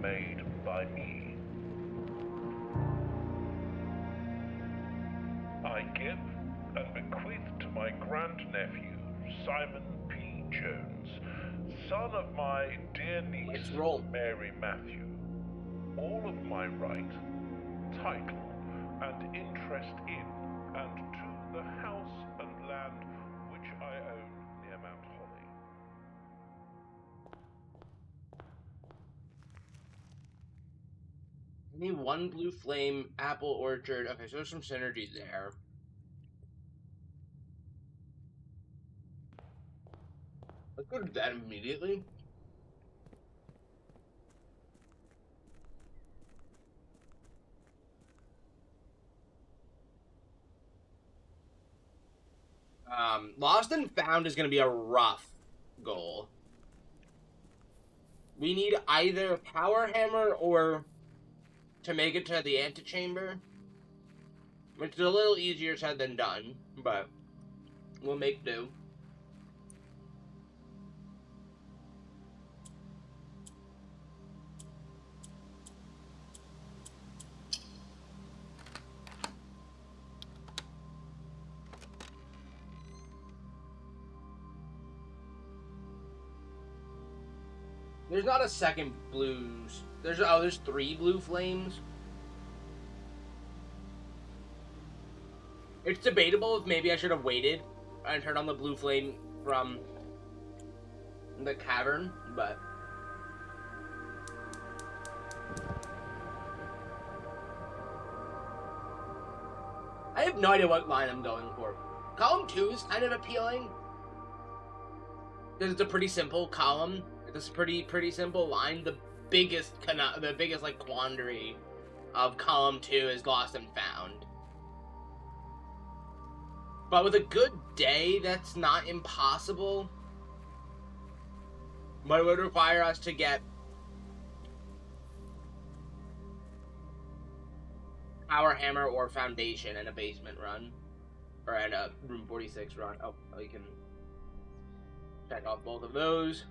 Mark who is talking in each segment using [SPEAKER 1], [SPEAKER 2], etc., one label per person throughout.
[SPEAKER 1] made by me. I give and bequeath to my grandnephew, Simon P. Jones, son of my dear niece,
[SPEAKER 2] Let's roll.
[SPEAKER 1] Mary Matthew, all of my right, title, and interest in and to the house and land which I own near Mount Holly.
[SPEAKER 2] I need one blue flame, apple orchard. Okay, so there's some synergy there. Let's go to that immediately. Lost and Found is going to be a rough goal. We need either Power Hammer or to make it to the antechamber, which is a little easier said than done, but we'll make do. There's not a second blues. There's 3 blue flames. It's debatable if maybe I should have waited and turned on the blue flame from the cavern, but I have no idea what line I'm going for. Column 2 is kind of appealing because it's a pretty simple column. It's a pretty simple line. The biggest like quandary of column 2 is Lost and Found. But with a good day, that's not impossible. But it would require us to get Power Hammer or Foundation in a basement run. Or in a Room 46 run. Oh, you can check off both of those.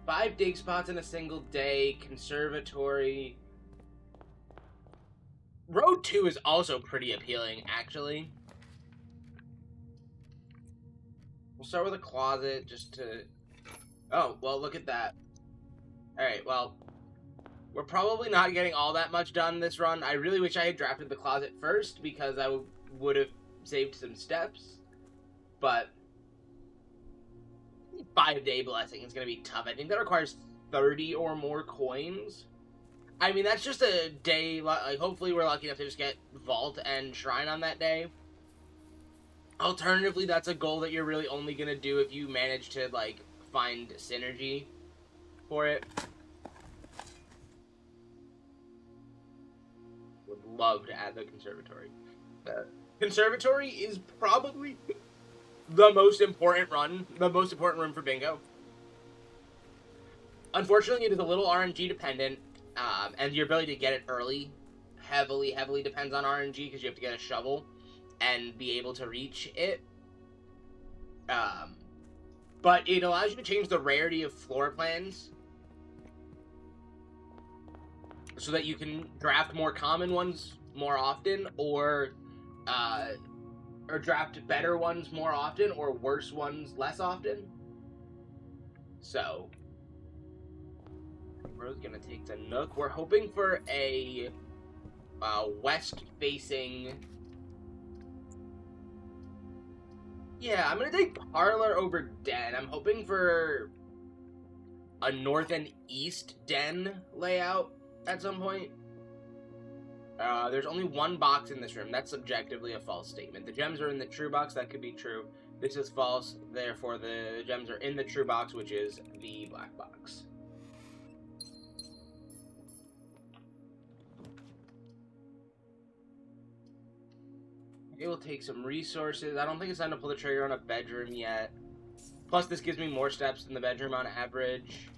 [SPEAKER 2] 5 dig spots in a single day. Conservatory. Road 2 is also pretty appealing, actually. We'll start with a closet just to... Oh, well, look at that. Alright, well, we're probably not getting all that much done this run. I really wish I had drafted the closet first because I would have saved some steps. But 5-day blessing is going to be tough. I think that requires 30 or more coins. I mean, that's just a day, like, hopefully we're lucky enough to just get Vault and Shrine on that day. Alternatively, that's a goal that you're really only going to do if you manage to, like, find synergy for it. Would love to add the Conservatory. Conservatory is probably the most important room for bingo. Unfortunately, it is a little RNG dependent. And your ability to get it early heavily depends on RNG because you have to get a shovel and be able to reach it. But it allows you to change the rarity of floor plans so that you can draft more common ones more often, or draft better ones more often, or worse ones less often. So Bro's gonna take the Nook. We're hoping for a west-facing... Yeah, I'm gonna take Parlor over Den. I'm hoping for a north and east Den layout at some point. There's only 1 box in this room. That's subjectively a false statement. The gems are in the true box. That could be true. This is false. Therefore, the gems are in the true box, which is the black box. It will take some resources. I don't think it's time to pull the trigger on a bedroom yet. Plus, this gives me more steps than the bedroom on average.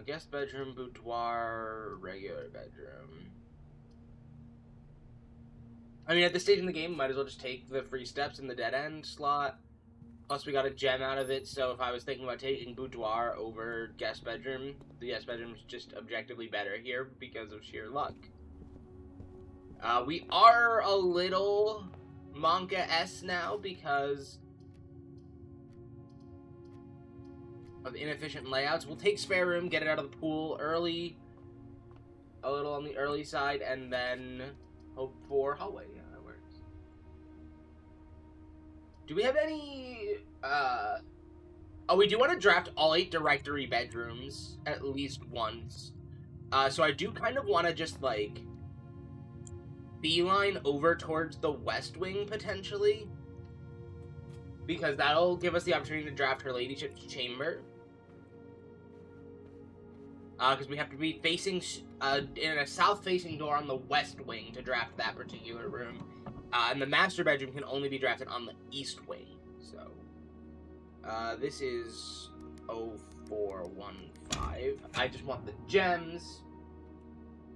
[SPEAKER 2] Guest bedroom, boudoir, regular bedroom. I mean, at this stage in the game, might as well just take the free steps in the dead end slot. Plus, we got a gem out of it, so if I was thinking about taking boudoir over guest bedroom, the guest bedroom's just objectively better here because of sheer luck. We are a little Monka-esque now because of inefficient layouts. We'll take spare room, get it out of the pool early, a little on the early side, and then hope for hallway. Yeah, that works. Do we have any, oh, we do want to draft all 8 directory bedrooms at least once. So I do kind of want to just, like, beeline over towards the west wing, potentially. Because that'll give us the opportunity to draft her ladyship's chamber. Because we have to be facing, in a south-facing door on the west wing to draft that particular room. And the master bedroom can only be drafted on the east wing. So, this is 0415. I just want the gems.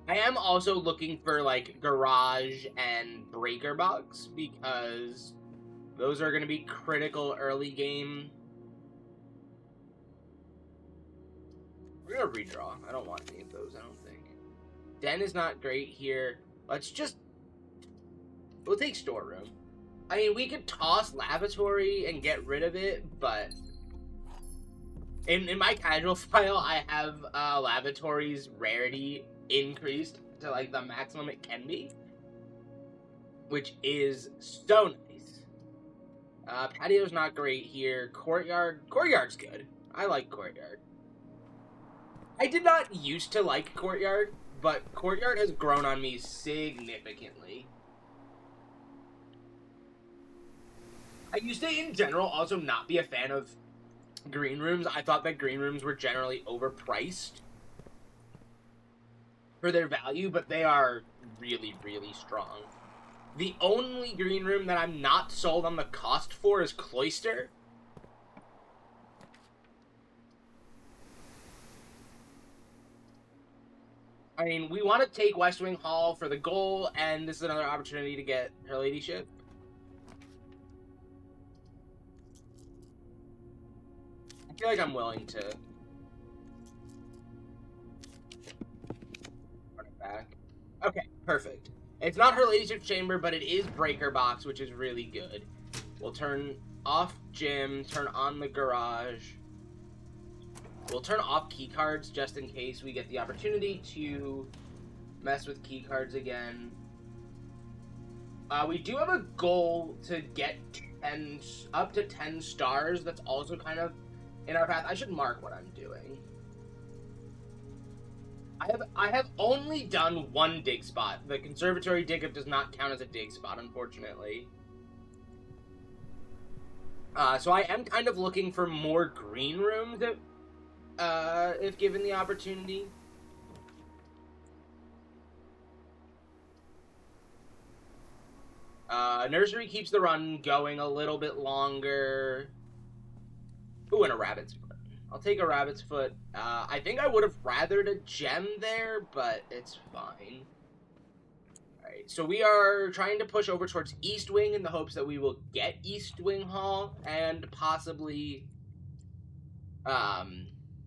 [SPEAKER 2] I am also looking for, like, garage and breaker box, because those are going to be critical early game. We're going to redraw. I don't want any of those, I don't think. Den is not great here. Let's just... We'll take storeroom. I mean, we could toss lavatory and get rid of it, but... In my casual file, I have lavatory's rarity increased to, like, the maximum it can be. Which is so nice. Patio's not great here. Courtyard's good. I like courtyard. I did not used to like courtyard, but courtyard has grown on me significantly. I used to, in general, also not be a fan of green rooms. I thought that green rooms were generally overpriced for their value, but they are really, really strong. The only green room that I'm not sold on the cost for is Cloister. I mean, we want to take West Wing Hall for the goal, and this is another opportunity to get her ladyship. I feel like I'm willing to run it back. Okay, perfect. It's not her ladyship chamber, but it is breaker box, which is really good. We'll turn off gym, turn on the garage. We'll turn off key cards just in case we get the opportunity to mess with key cards again. We do have a goal to get up to 10 stars. That's also kind of in our path. I should mark what I'm doing. I have only done one dig spot. The conservatory dig-up does not count as a dig spot, unfortunately. So I am kind of looking for more green rooms if given the opportunity. Nursery keeps the run going a little bit longer. Ooh, and a rabbit's foot. I'll take a rabbit's foot. I think I would have rathered a gem there, but it's fine. Alright, so we are trying to push over towards East Wing in the hopes that we will get East Wing Hall and possibly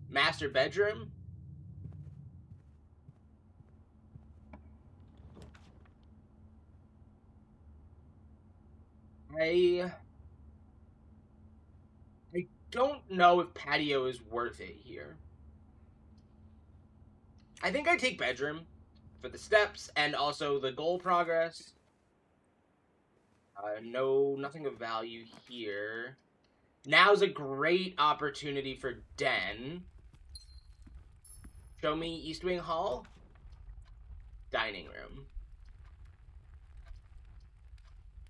[SPEAKER 2] master bedroom. I don't know if patio is worth it here. I think I take bedroom for the steps and also the goal progress. No, nothing of value here. Now's a great opportunity for den. Show me East Wing Hall. Dining room.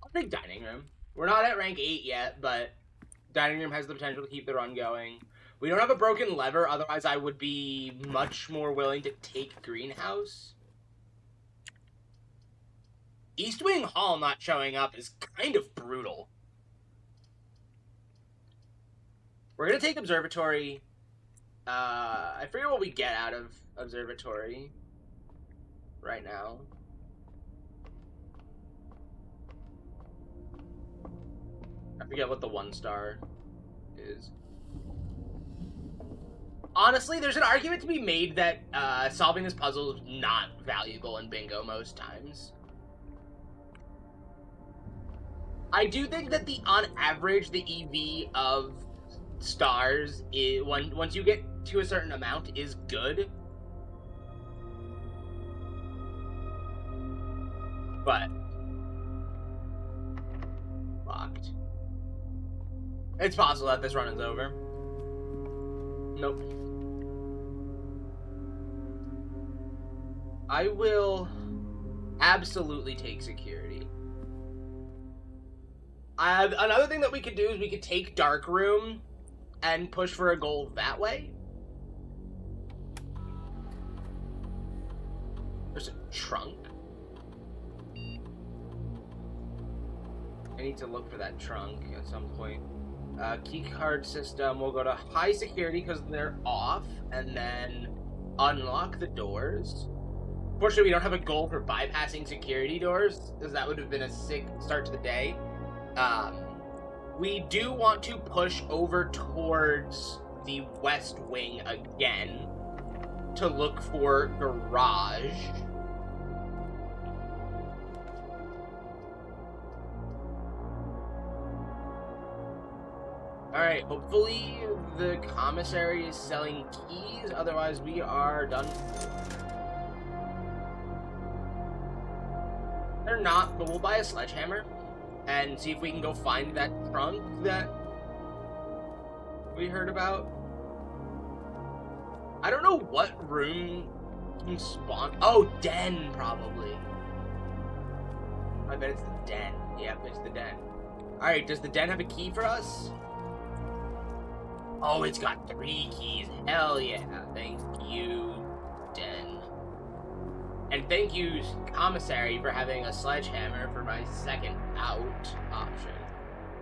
[SPEAKER 2] I'll take dining room. We're not at rank 8 yet, but dining room has the potential to keep the run going. We don't have a broken lever, otherwise I would be much more willing to take greenhouse. East Wing Hall not showing up is kind of brutal. We're going to take observatory. I forget what we get out of observatory right now. I forget what the 1 star is. Honestly, there's an argument to be made that solving this puzzle is not valuable in bingo most times. I do think that on average, the EV of stars, once you get to a certain amount, is good. But locked. It's possible that this run is over. Nope. I will absolutely take security. Another thing that we could do is we could take Dark Room and push for a goal that way. There's a trunk. I need to look for that trunk at some point. Key card system, we'll go to high security because they're off, and then unlock the doors. Fortunately, we don't have a goal for bypassing security doors, because that would have been a sick start to the day. We do want to push over towards the west wing again to look for garage. Alright, hopefully the commissary is selling keys, otherwise we are done. They're not, but we'll buy a sledgehammer and see if we can go find that trunk that we heard about. I don't know what room can spawn. Oh, den, probably. I bet it's the den. Yep, it's the den. Alright, does the den have a key for us? Oh, it's got 3 keys. Hell yeah. Thank you, den. And thank you, commissary, for having a sledgehammer for my second out option.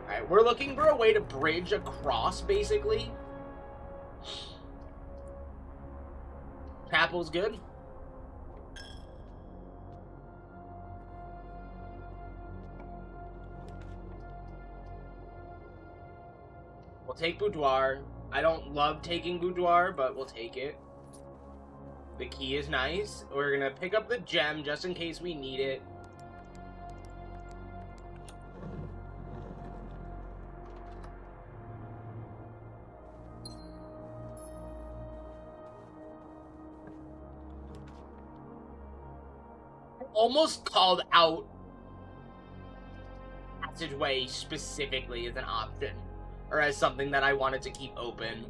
[SPEAKER 2] Alright, we're looking for a way to bridge across, basically. Chapel's good. We'll take boudoir. I don't love taking boudoir, but we'll take it. The key is nice. We're gonna pick up the gem just in case we need it. I almost called out passageway specifically as an option. Or as something that I wanted to keep open.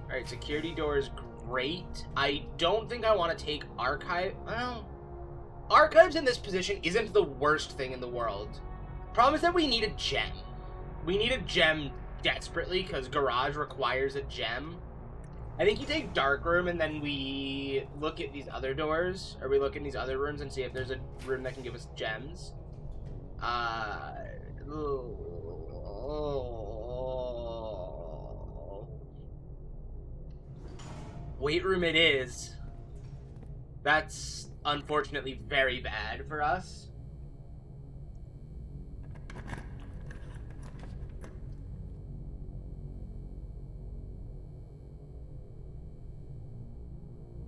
[SPEAKER 2] Alright, security door is great. I don't think I want to take archive. Well, archives in this position isn't the worst thing in the world. Problem is that we need a gem. We need a gem desperately because garage requires a gem. I think you take dark room and then we look at these other doors. Or we look in these other rooms and see if there's a room that can give us gems. Weight room it is. That's unfortunately very bad for us.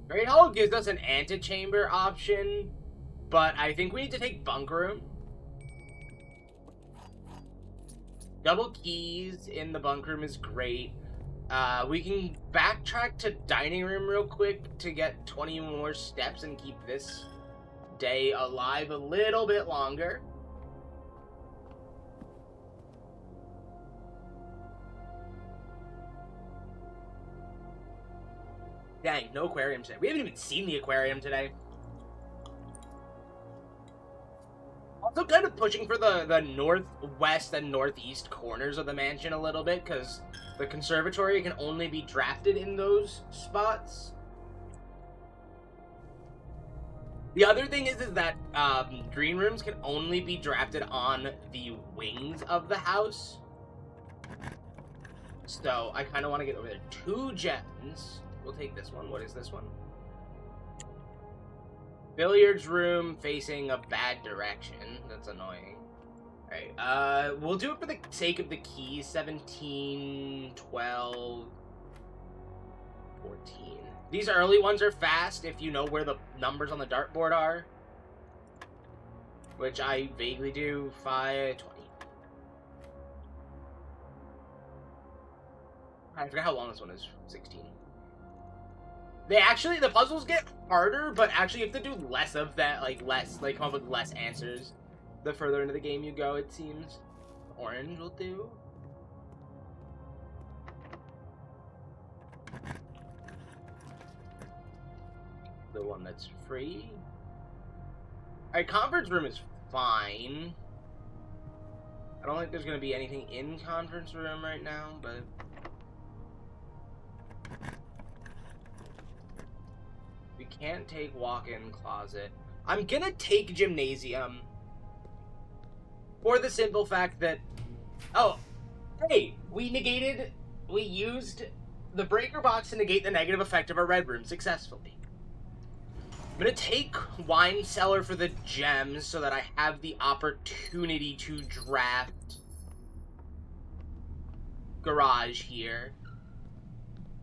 [SPEAKER 2] Great Hall gives us an antechamber option, but I think we need to take bunk room. Double keys in the bunk room is great. We can backtrack to dining room real quick to get 20 more steps and keep this day alive a little bit longer. Dang, no aquarium today. We haven't even seen the aquarium today. Also kind of pushing for the northwest and northeast corners of the mansion a little bit, because the conservatory can only be drafted in those spots. The other thing is that green rooms can only be drafted on the wings of the house. So I kind of want to get over there. 2 gems. We'll take this one. What is this one? Billiards room facing a bad direction. That's annoying. Alright, we'll do it for the sake of the keys. 17, 12, 14. These early ones are fast if you know where the numbers on the dartboard are. Which I vaguely do. 5, 20. I forgot how long this one is. 16. The puzzles get harder, but actually you have to do less of that, come up with less answers the further into the game you go, it seems. Orange will do. The one that's free. Alright, conference room is fine. I don't think there's going to be anything in conference room right now, but... we can't take walk-in closet. I'm gonna take gymnasium. For the simple fact that... oh, hey, we used the breaker box to negate the negative effect of our red room successfully. I'm gonna take wine cellar for the gems so that I have the opportunity to draft garage here.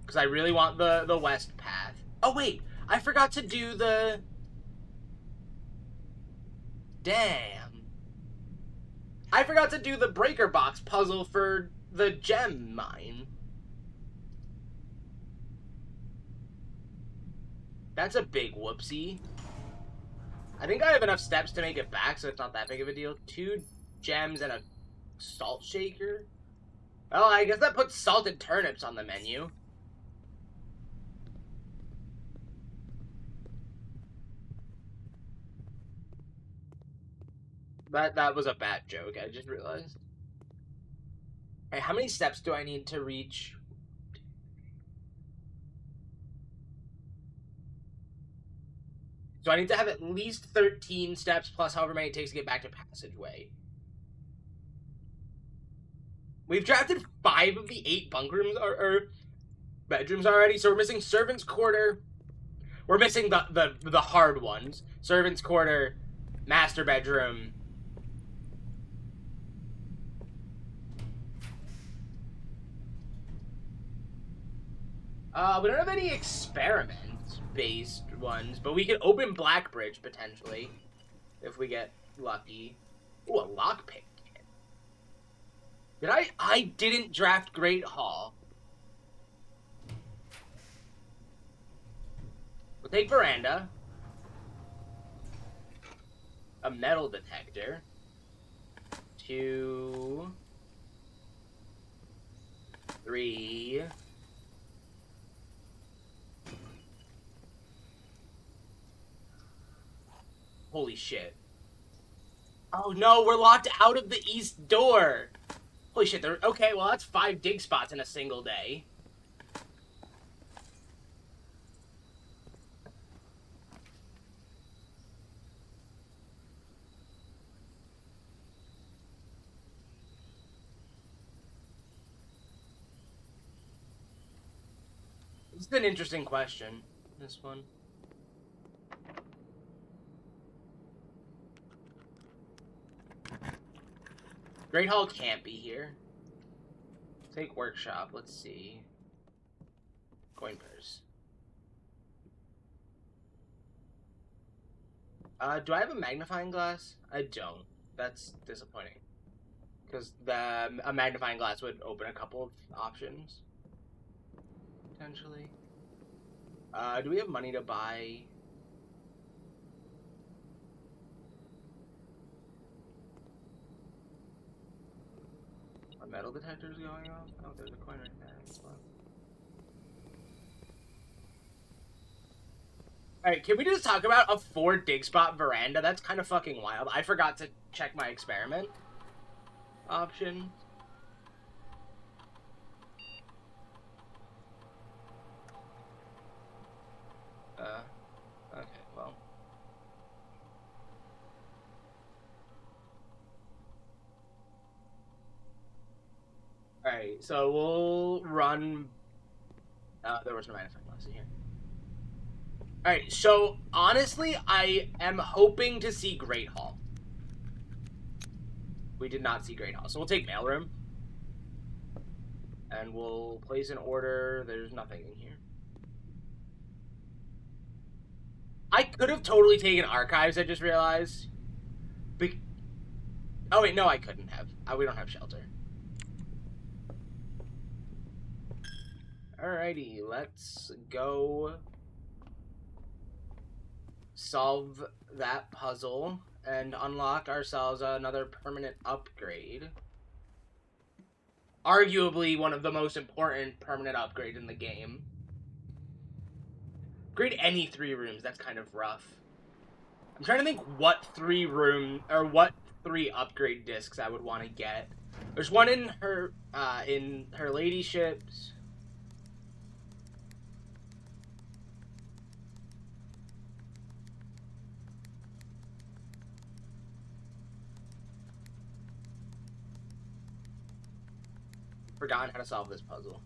[SPEAKER 2] Because I really want the west path. Oh, wait, I forgot to do the... damn. I forgot to do the breaker box puzzle for the gem mine. That's a big whoopsie. I think I have enough steps to make it back, so it's not that big of a deal. 2 gems and a salt shaker. Oh, I guess that puts salted turnips on the menu. That was a bad joke, I just realized. Alright, how many steps do I need to reach? So I need to have at least 13 steps plus however many it takes to get back to passageway. We've drafted 5 of the 8 bunk rooms or bedrooms already, so we're missing servant's quarter. We're missing the hard ones. Servant's quarter, master bedroom. We don't have any experiment-based ones, but we could open Blackbridge, potentially, if we get lucky. Ooh, a lockpick kit. I didn't draft Great Hall. We'll take veranda. A metal detector. 2... 3... Holy shit. Oh no, we're locked out of the east door. Holy shit, okay, well that's 5 dig spots in a single day. This is an interesting question, this one. Great Hall can't be here. Take workshop, let's see. Coin purse. Do I have a magnifying glass? I don't. That's disappointing. Because a magnifying glass would open a couple of options. Potentially. Do we have money to buy... metal detectors going off? Oh, there's a coin right there as well. Alright, can we just talk about a 4 dig spot veranda? That's kind of fucking wild. I forgot to check my experiment option. Okay, well. Alright, so we'll run... there was no magnifying glass in here. Alright, so honestly, I am hoping to see Great Hall. We did not see Great Hall. So we'll take mailroom. And we'll place an order. There's nothing in here. I could have totally taken archives, I just realized. Oh, wait, no, I couldn't have. We don't have shelter. Alrighty, let's go solve that puzzle and unlock ourselves another permanent upgrade. Arguably one of the most important permanent upgrades in the game. Upgrade any 3 rooms, that's kind of rough. I'm trying to think what 3 upgrade discs I would want to get. There's one in her ladyships. Forgotten how to solve this puzzle.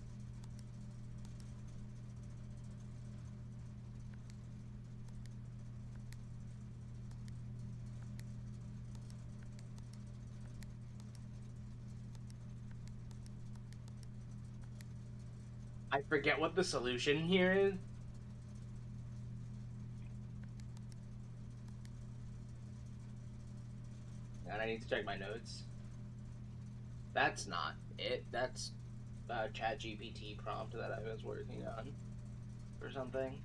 [SPEAKER 2] I forget what the solution here is. And I need to check my notes. That's not it. That's a ChatGPT prompt that I was working on or something.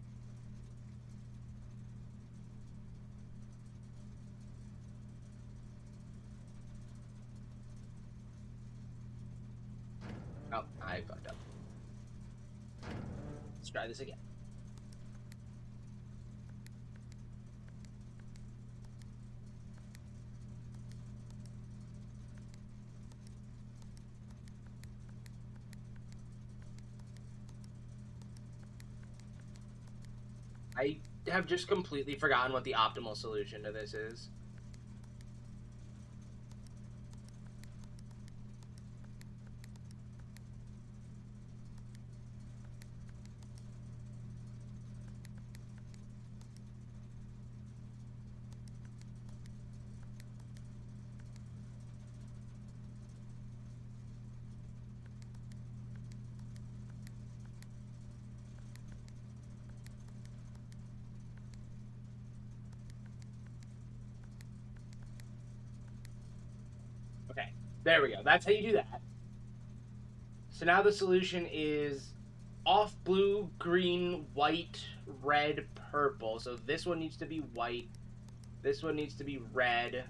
[SPEAKER 2] Oh, I fucked up. Let's try this again. I have just completely forgotten what the optimal solution to this is. Okay, there we go. That's how you do that. So now the solution is off blue, green, white, red, purple. So this one needs to be white. This one needs to be red.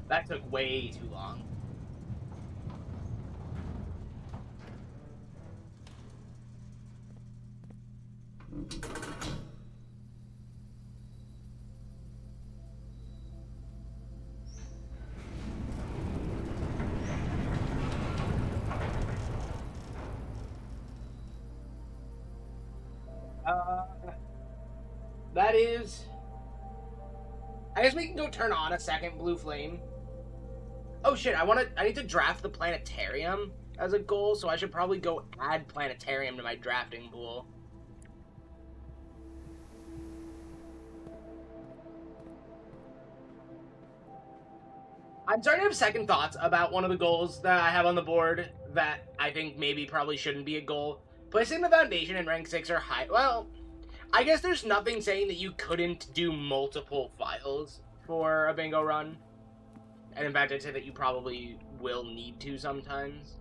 [SPEAKER 2] That took way too long. That is... I guess we can go turn on a second blue flame. Oh shit, I need to draft the planetarium as a goal, so I should probably go add planetarium to my drafting pool. I'm starting to have second thoughts about one of the goals that I have on the board that I think maybe probably shouldn't be a goal. Placing the foundation in rank 6 or high... Well, I guess there's nothing saying that you couldn't do multiple files for a bingo run. And in fact, I'd say that you probably will need to sometimes.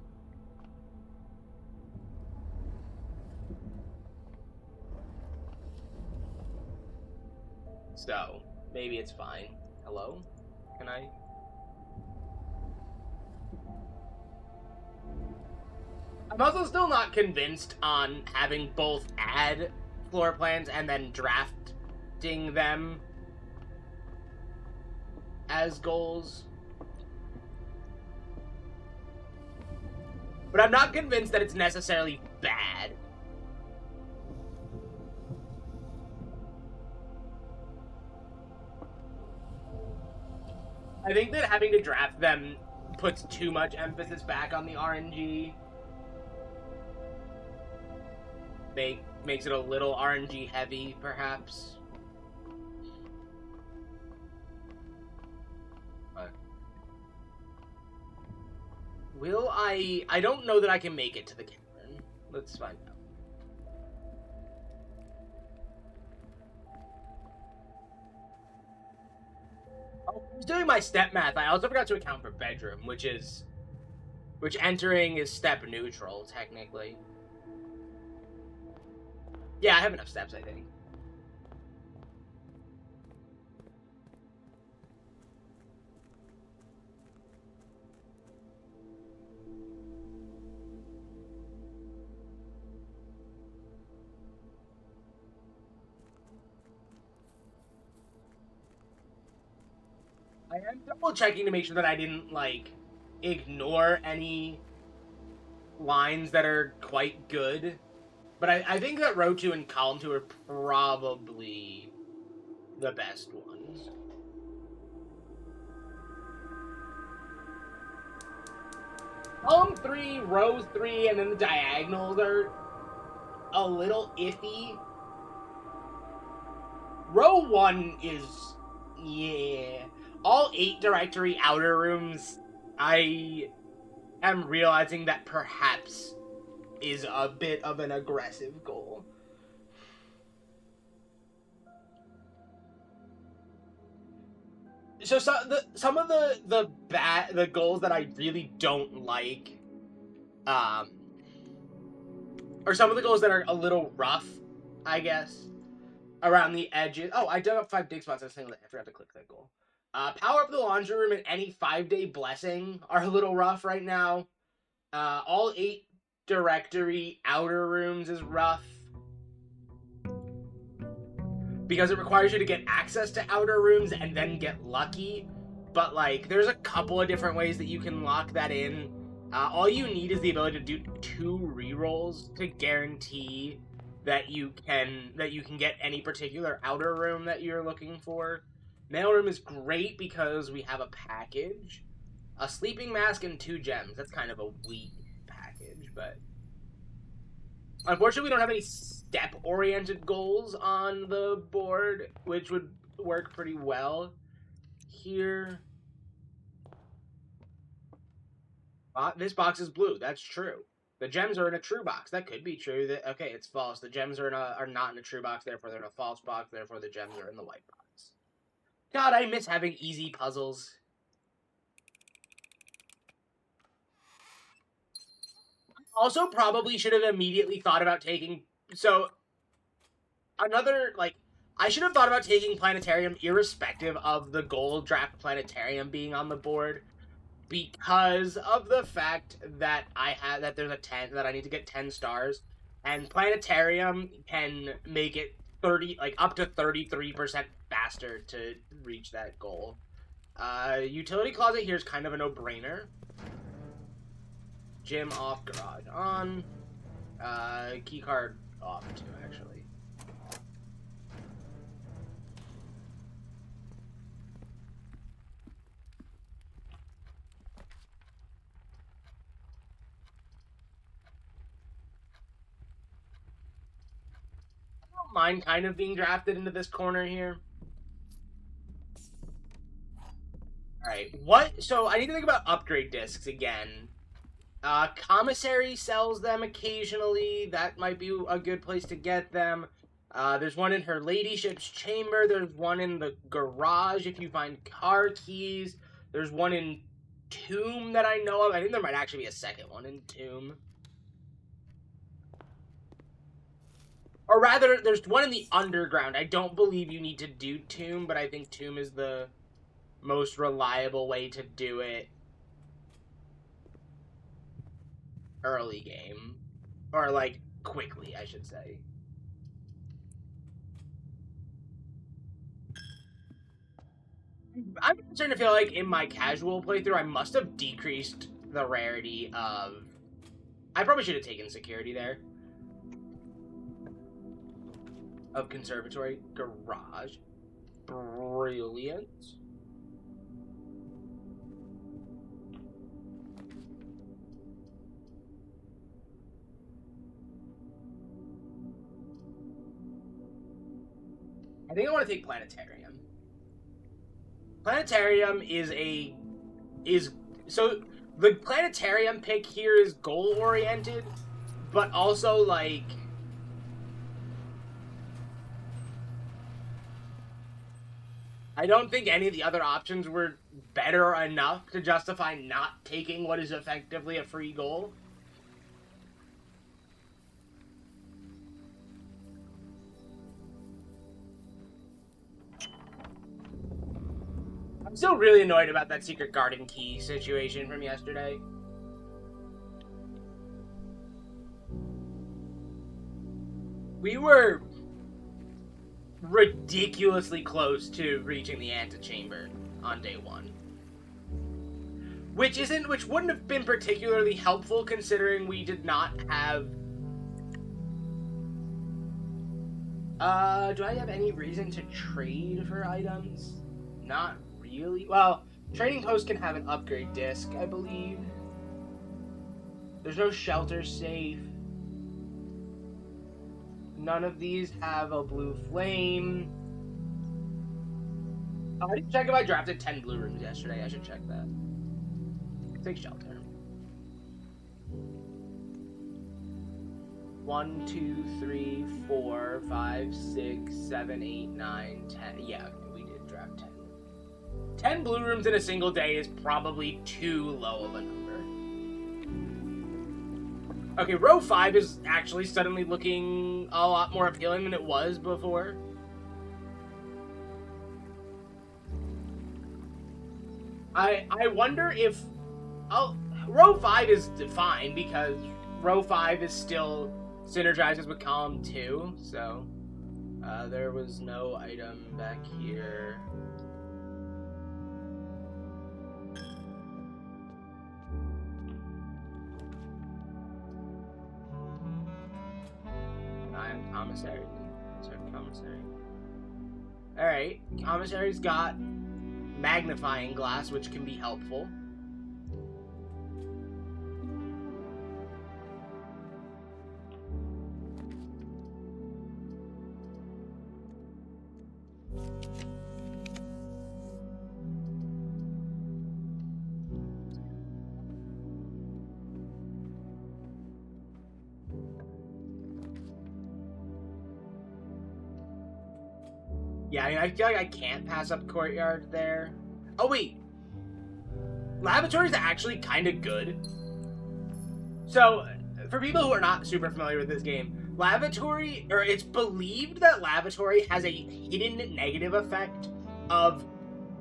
[SPEAKER 2] So, maybe it's fine. Hello? Can I... I'm also still not convinced on having both add floor plans and then drafting them as goals. But I'm not convinced that it's necessarily bad. I think that having to draft them puts too much emphasis back on the RNG. Makes it a little RNG heavy, perhaps. Will I... I don't know that I can make it to the cavern. Let's find out. Oh, I was doing my step math. I also forgot to account for bedroom, which entering is step neutral, technically. Yeah, I have enough steps, I think. I am double checking to make sure that I didn't, like, ignore any lines that are quite good. But I think that row 2 and column 2 are probably the best ones. Column 3, row 3, and then the diagonals are a little iffy. Row 1 is... yeah. All 8 directory outer rooms, I am realizing that perhaps is a bit of an aggressive goal. So some of the goals that I really don't like, or some of the goals that are a little rough, I guess, around the edges. Oh, I dug up 5 dig spots. I forgot to click that goal. Power up the laundry room and any 5-day blessing are a little rough right now. All 8 directory outer rooms is rough because it requires you to get access to outer rooms and then get lucky. But, like, there's a couple of different ways that you can lock that in. All you need is the ability to do 2 rerolls to guarantee that you can get any particular outer room that you're looking for. Mailroom is great because we have a package. A sleeping mask and 2 gems. That's kind of a weak package, but... unfortunately, we don't have any step-oriented goals on the board, which would work pretty well here. This box is blue. That's true. The gems are in a true box. That could be true. Okay, it's false. The gems are not in a true box, therefore they're in a false box, therefore the gems are in the white box. God, I miss having easy puzzles. Also, probably should have immediately thought about taking... so, another, like... I should have thought about taking Planetarium irrespective of the gold draft Planetarium being on the board, because of the fact that there's a 10, that I need to get 10 stars, and Planetarium can make it up to 33% faster to reach that goal. Utility closet here is kind of a no-brainer. Gym off, garage on. Keycard off too, actually. I don't mind kind of being drafted into this corner here. Alright, what? So I need to think about upgrade discs again. Commissary sells them occasionally. That might be a good place to get them. There's one in her ladyship's chamber. There's one in the garage if you find car keys. There's one in Tomb that I know of. I think there might actually be a second one in Tomb. Or rather, there's one in the underground. I don't believe you need to do Tomb, but I think Tomb is the most reliable way to do it early game. Or, like, quickly, I should say. I'm starting to feel like in my casual playthrough, I must have decreased the rarity of... I probably should have taken security there. Of conservatory. Garage. Brilliant. I think I want to take Planetarium. Planetarium so the Planetarium pick here is goal oriented, but also like I don't think any of the other options were better enough to justify not taking what is effectively a free goal. I'm still really annoyed about that secret garden key situation from yesterday. We were ridiculously close to reaching the antechamber on day 1. Which wouldn't have been particularly helpful considering we did not have... do I have any reason to trade for items? Not really. Well, Trading Post can have an upgrade disc, I believe. There's no shelter safe. None of these have a blue flame. I didn't check if I drafted 10 blue rooms yesterday. I should check that. Take shelter. 1, 2, 3, 4, 5, 6, 7, 8, 9, 10. Yeah, okay, we did draft 10. 10 blue rooms in a single day is probably too low of a number. Okay, row 5 is actually suddenly looking a lot more appealing than it was before. I wonder if... row 5 is fine because row 5 is still synergizes with column 2, so there was no item back here. I'm commissary. Sorry, commissary. Alright, commissary's got magnifying glass, which can be helpful. Yeah, I mean, I feel like I can't pass up Courtyard there. Oh, wait. Lavatory's actually kind of good. So, for people who are not super familiar with this game, Lavatory, or it's believed that Lavatory has a hidden negative effect of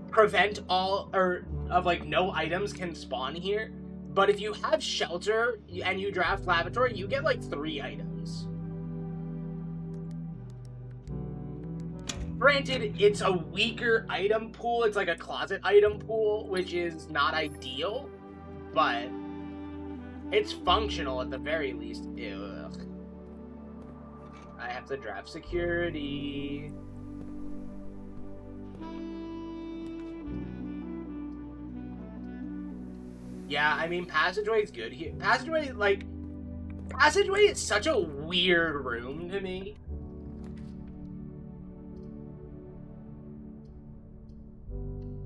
[SPEAKER 2] prevent all, or of like no items can spawn here. But if you have Shelter and you draft Lavatory, you get like 3 items. Granted, it's a weaker item pool. It's like a closet item pool, which is not ideal, but it's functional at the very least. Ugh. I have to draft security. Yeah, I mean, Passageway is good here. Passageway is such a weird room to me.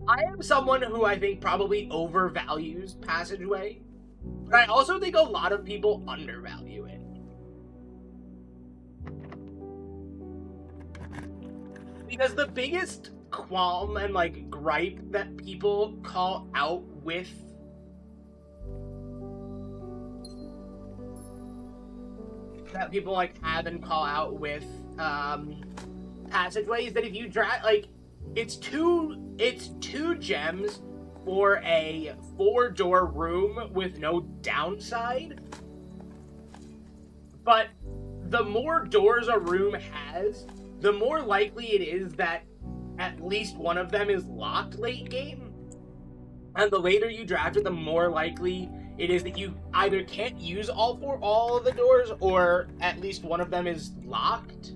[SPEAKER 2] I am someone who I think probably overvalues Passageway, but I also think a lot of people undervalue it. Because the biggest qualm and, like, gripe that people call out with Passageway is that if you drag, like, it's two gems for a 4-door room with no downside. But the more doors a room has, the more likely it is that at least one of them is locked late game. And the later you draft it, the more likely it is that you either can't use all of the doors, or at least one of them is locked.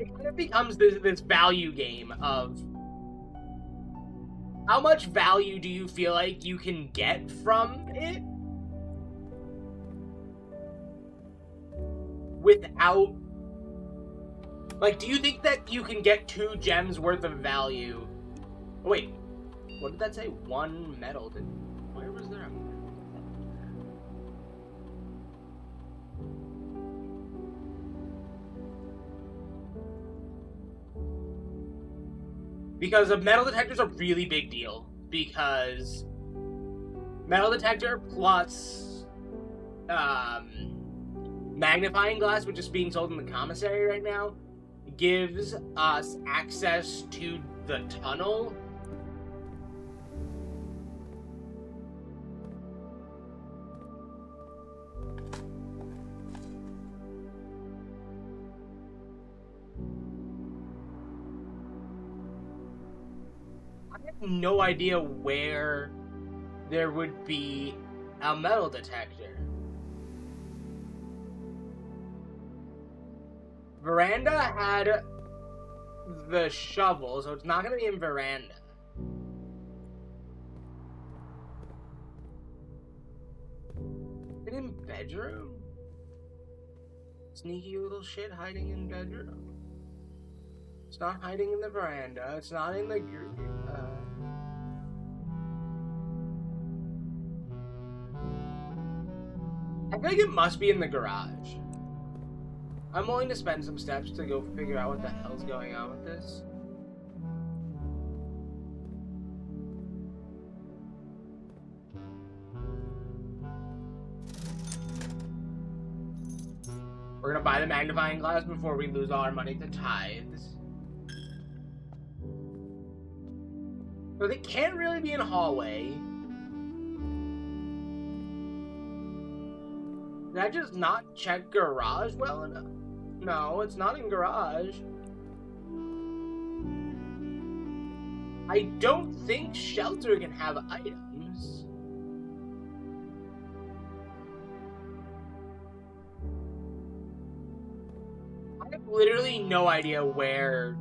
[SPEAKER 2] It kind of becomes this value game of how much value do you feel like you can get from it? without... Like, do you think that you can get 2 gems worth of value? Oh, wait. What did that say? 1 metal. Where was there a metal? Because a metal detector is a really big deal. Because metal detector plus magnifying glass, which is being sold in the commissary right now, gives us access to the tunnel. I have no idea where there would be a metal detector. Veranda had the shovel, so it's not going to be in Veranda. Is it in bedroom? Sneaky little shit hiding in bedroom. It's not hiding in the Veranda. It's not in the... I feel like it must be in the garage. I'm willing to spend some steps to go figure out what the hell's going on with this. We're gonna buy the magnifying glass before we lose all our money to tithes. But it can't really be in a hallway. Did I just not check garage well enough? No, it's not in garage. I don't think shelter can have items. I have literally no idea where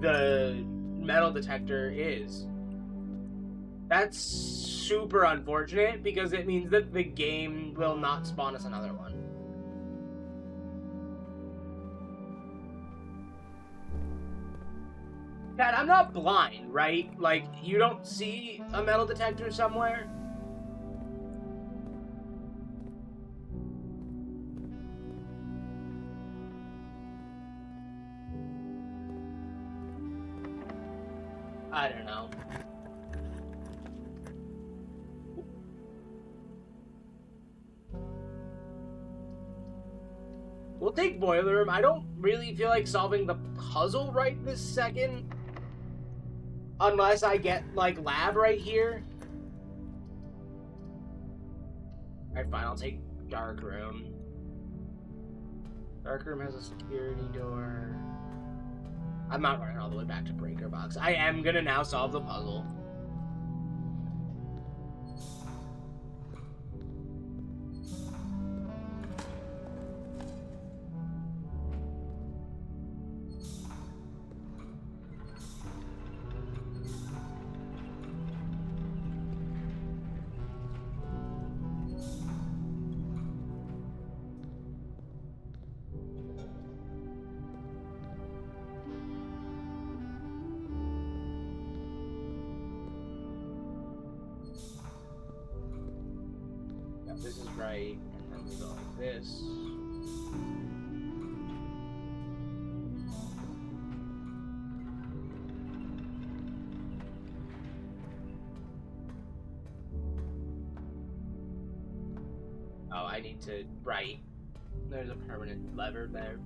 [SPEAKER 2] the metal detector is. That's super unfortunate because it means that the game will not spawn us another one. Dad, I'm not blind, right? Like, you don't see a metal detector somewhere? I don't know. We'll take boiler room. I don't really feel like solving the puzzle right this second. Unless I get, like, lab right here. Alright, fine. I'll take dark room. Dark room has a security door. I'm not running all the way back to breaker box. I am gonna now solve the puzzle. This is right, and then we go like this. Oh, I need to, right. There's a permanent lever there.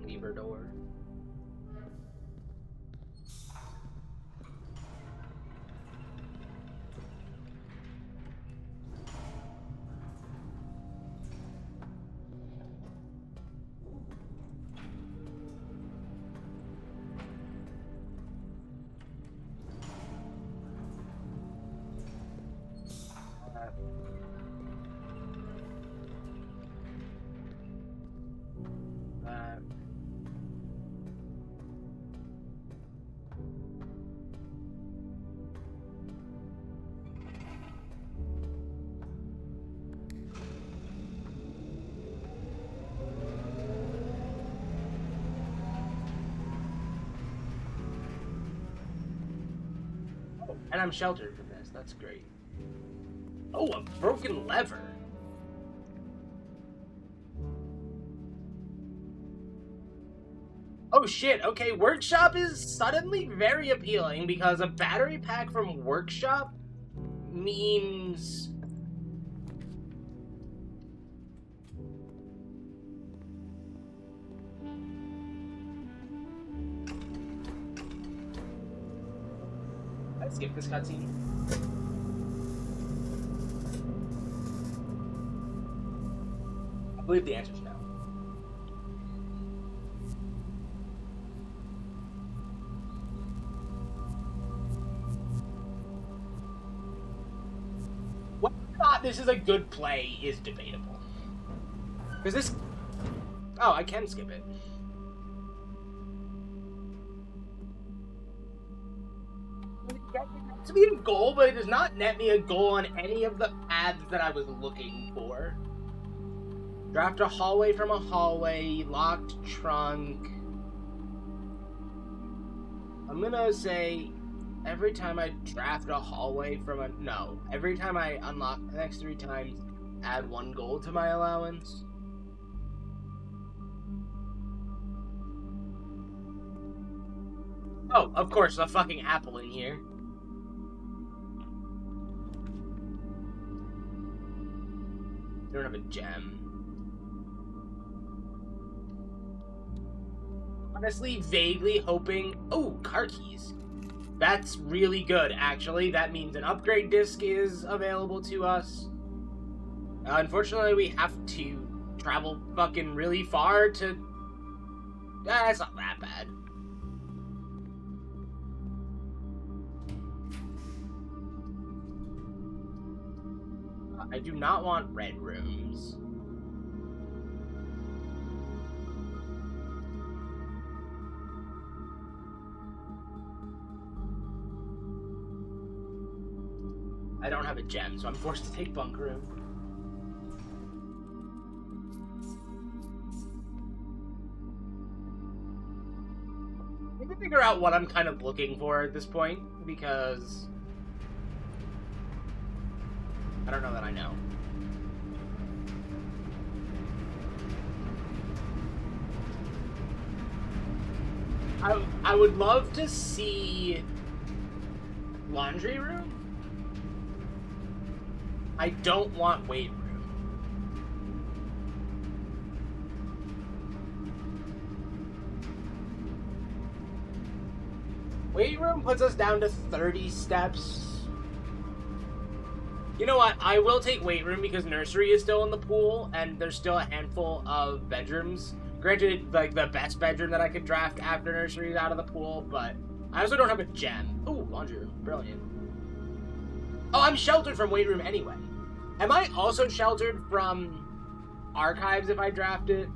[SPEAKER 2] Lever door. And I'm sheltered from this. That's great. Oh, a broken lever. Oh shit, okay, Workshop is suddenly very appealing because a battery pack from Workshop means... I skip this cutscene. I believe the answer's no. Whether or not this is a good play is debatable. Because this... Oh, I can skip it. To be a goal, but it does not net me a goal on any of the paths that I was looking for. Draft a hallway from a hallway, locked trunk. I'm gonna say every time I draft a hallway from a... No. Every time I unlock the next 3 times, add 1 gold to my allowance. Oh, of course, a fucking apple in here. Don't have a gem. Honestly, vaguely hoping... Oh, car keys. That's really good, actually. That means an upgrade disc is available to us. Unfortunately, we have to travel fucking really far to... That's not that bad. I do not want red rooms. I don't have a gem, so I'm forced to take bunk room. I need to figure out what I'm kind of looking for at this point, because... I don't know that I know. I would love to see laundry room. I don't want weight room. Weight room puts us down to 30 steps. You know what? I will take weight room because nursery is still in the pool, and there's still a handful of bedrooms. Granted, like, the best bedroom that I could draft after nursery is out of the pool, but I also don't have a gem. Ooh, laundry room. Brilliant. Oh, I'm sheltered from weight room anyway. Am I also sheltered from archives if I draft it?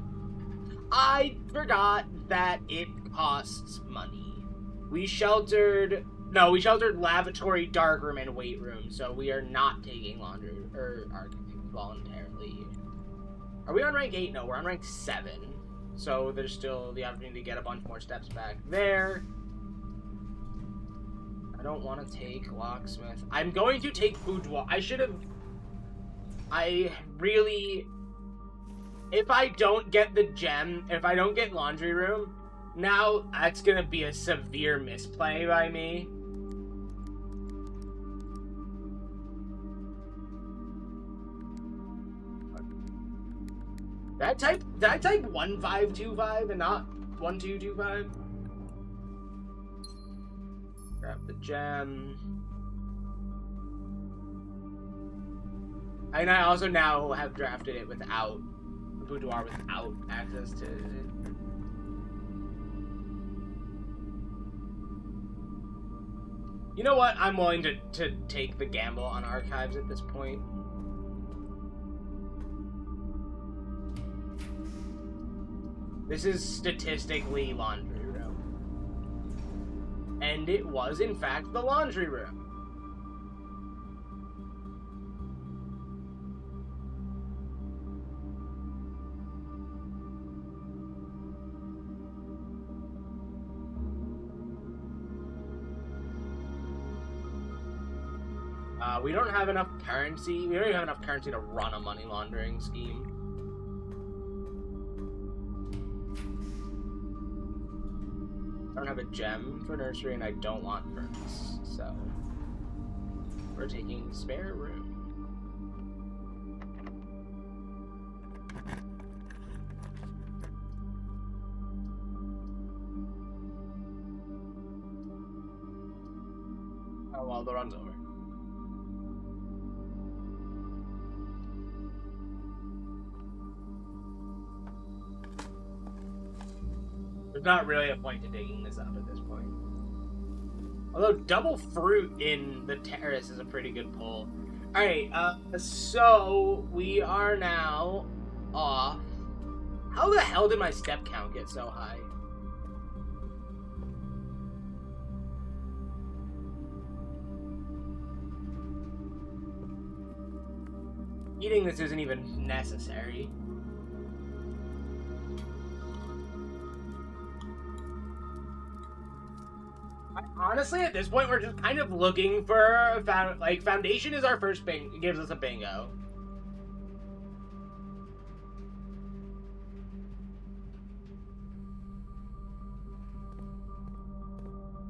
[SPEAKER 2] I forgot that it costs money. We sheltered lavatory, darkroom, and weight room, so we are not taking laundry or archive voluntarily. Are we on rank 8? No, we're on rank 7. So there's still the opportunity to get a bunch more steps back there. I don't want to take locksmith. I'm going to take boudoir. If I don't get the gem, if I don't get laundry room, now that's gonna be a severe misplay by me. Did I type 1525 and not 1225? Grab the gem. And I also now have drafted it without the boudoir, without access to it. You know what? I'm willing to take the gamble on archives at this point. This is statistically laundry room. And it was, in fact, the laundry room. We don't have enough currency. We don't even have enough currency to run a money laundering scheme. I don't have a gem for nursery, and I don't want furnace, so we're taking spare room. Oh well, the run's over. There's not really a point to digging this up at this point. Although double fruit in the terrace is a pretty good pull. Alright, so we are now off. How the hell did my step count get so high? Eating this isn't even necessary. Honestly, at this point, we're just kind of looking for foundation is our first bingo. Gives us a bingo.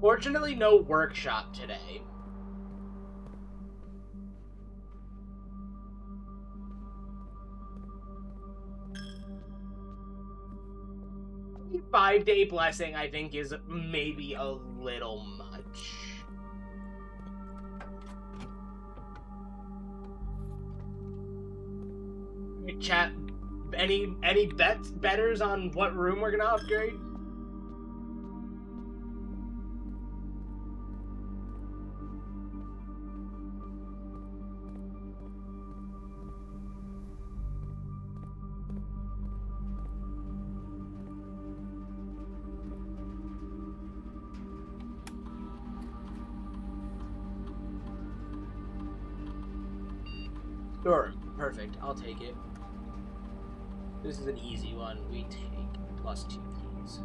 [SPEAKER 2] Fortunately, no workshop today. The 5-day blessing, I think, is maybe a little much. Chat, any betters on what room we're gonna upgrade? Sure, perfect. I'll take it. This is an easy one. We take +2 keys.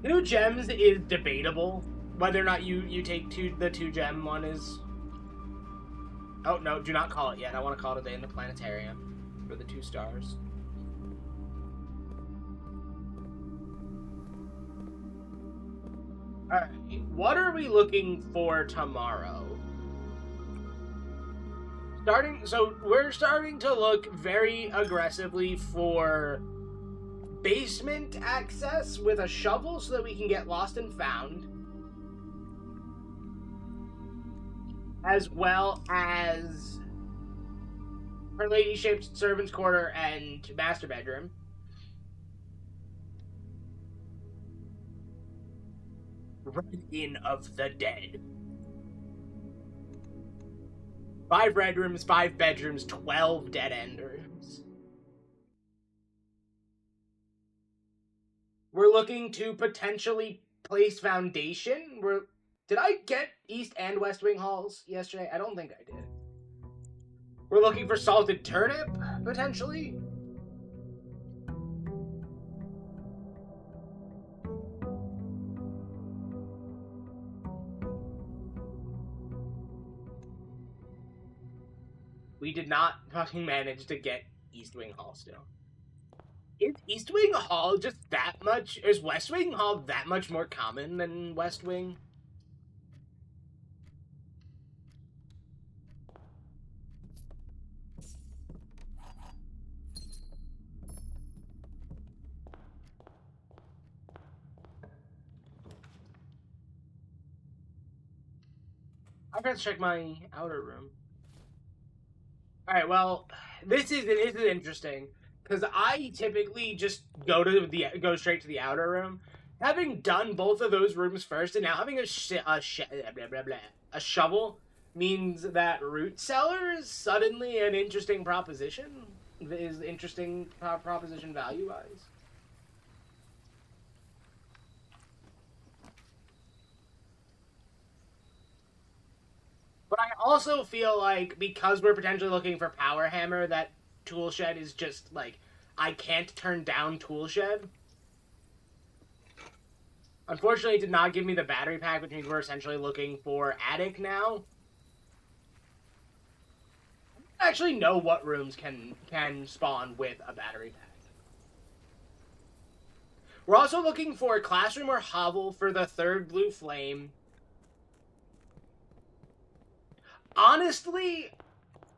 [SPEAKER 2] Two gems is debatable. Whether or not you take the 2-gem one is... Oh, no, do not call it yet. I want to call it a day in the planetarium for the 2 stars. Alright, what are we looking for tomorrow? We're starting to look very aggressively for basement access with a shovel so that we can get lost and found. As well as Her Ladyship's servant's quarter and master bedroom. Run-in of the dead. 5 red rooms, 5 bedrooms, 12 dead-end rooms. We're looking to potentially place foundation. Did I get East and West Wing halls yesterday? I don't think I did. We're looking for salted turnip, potentially. We did not fucking manage to get East Wing Hall still. Is East Wing Hall just that much? Is West Wing Hall that much more common than West Wing? I've got to check my outer room. Alright, well, this is interesting, because I typically just go straight to the outer room. Having done both of those rooms first, and now having a shovel means that root cellar is suddenly an interesting proposition. Is interesting proposition value-wise. But I also feel like, because we're potentially looking for Power Hammer, that Toolshed is just, like, I can't turn down Toolshed. Unfortunately, it did not give me the battery pack, which means we're essentially looking for attic now. I actually know what rooms can spawn with a battery pack. We're also looking for a classroom or hovel for the third blue flame. Honestly,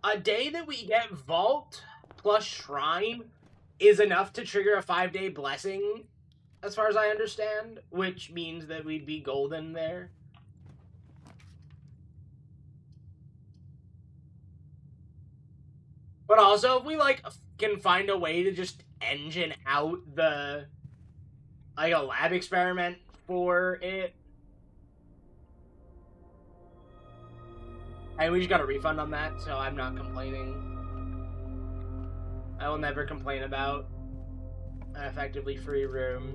[SPEAKER 2] a day that we get vault plus shrine is enough to trigger a 5-day blessing, as far as I understand, which means that we'd be golden there. But also, if we, like, can find a way to just engine out the, like, a lab experiment for it. And we just got a refund on that, so I'm not complaining. I will never complain about an effectively free room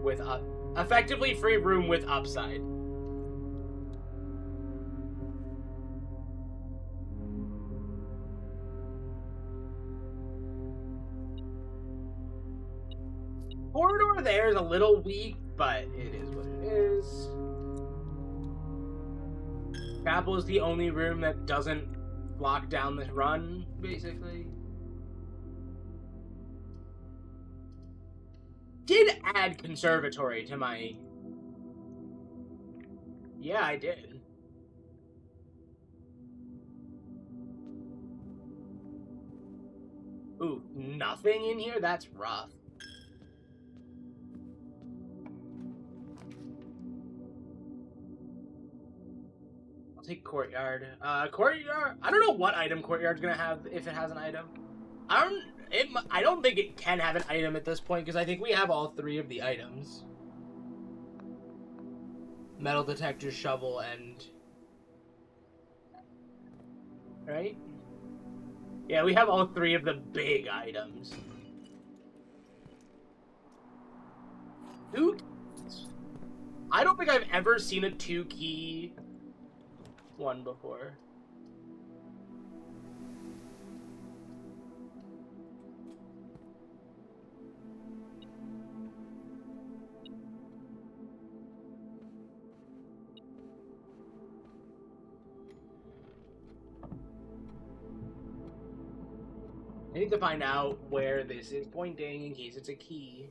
[SPEAKER 2] with upside. Corridor there is a little weak, but it is what it is. Chapel is the only room that doesn't lock down this run, basically. Did add conservatory to my... Yeah, I did. Ooh, nothing in here? That's rough. I'll take courtyard. Courtyard... I don't know what item courtyard's gonna have, if it has an item. I don't think it can have an item at this point, because I think we have all 3 of the items. Metal detector, shovel, and... Right? Yeah, we have all 3 of the big items. Dude, I don't think I've ever seen a 2-key one before. I need to find out where this is pointing in case it's a key.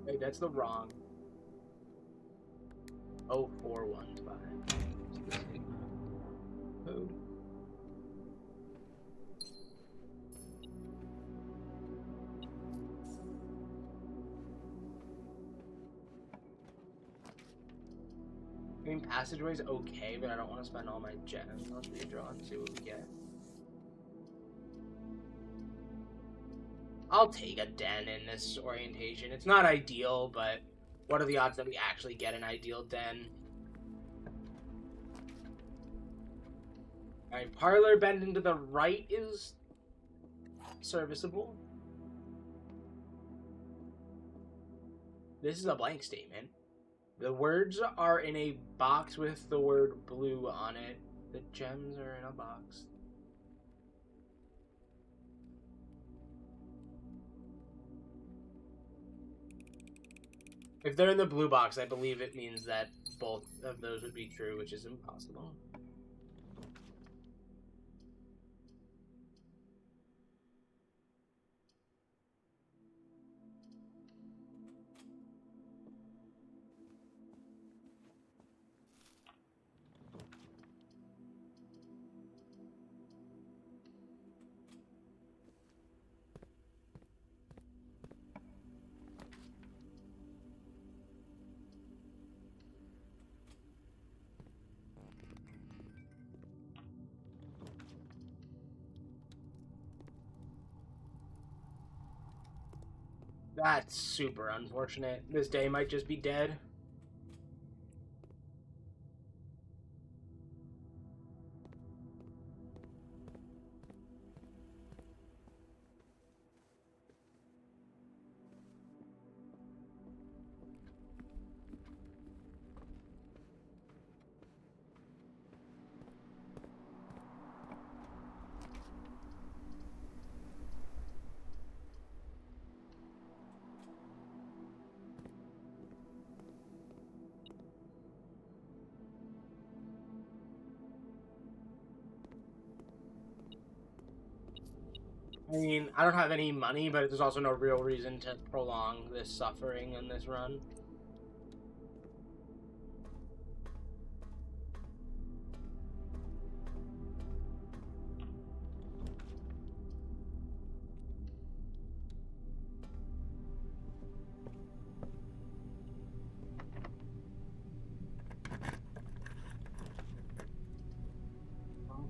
[SPEAKER 2] Wait, that's the wrong. 0415. Code. I mean, passageway's okay, but I don't want to spend all my gems. Let's redraw and see what we get. I'll take a den in this orientation. It's not ideal, but what are the odds that we actually get an ideal den? Alright, parlor bending to the right is serviceable. This is a blank statement. The words are in a box with the word blue on it. The gems are in a box. If they're in the blue box, I believe it means that both of those would be true, which is impossible. That's super unfortunate. This day might just be dead. I mean, I don't have any money, but there's also no real reason to prolong this suffering in this run.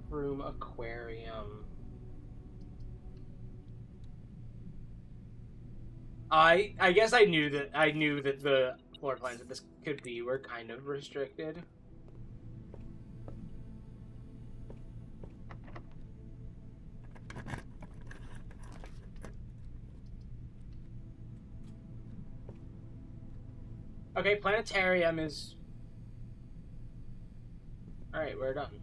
[SPEAKER 2] Room aquarium. I guess I knew that the floor plans that this could be were kind of restricted. Okay, planetarium is... Alright, we're done.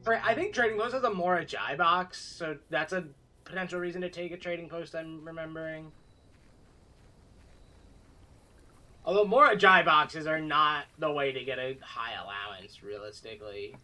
[SPEAKER 2] I think Trading Post has a Morajai box, so that's a potential reason to take a Trading Post, I'm remembering. Although Morajai boxes are not the way to get a high allowance, realistically.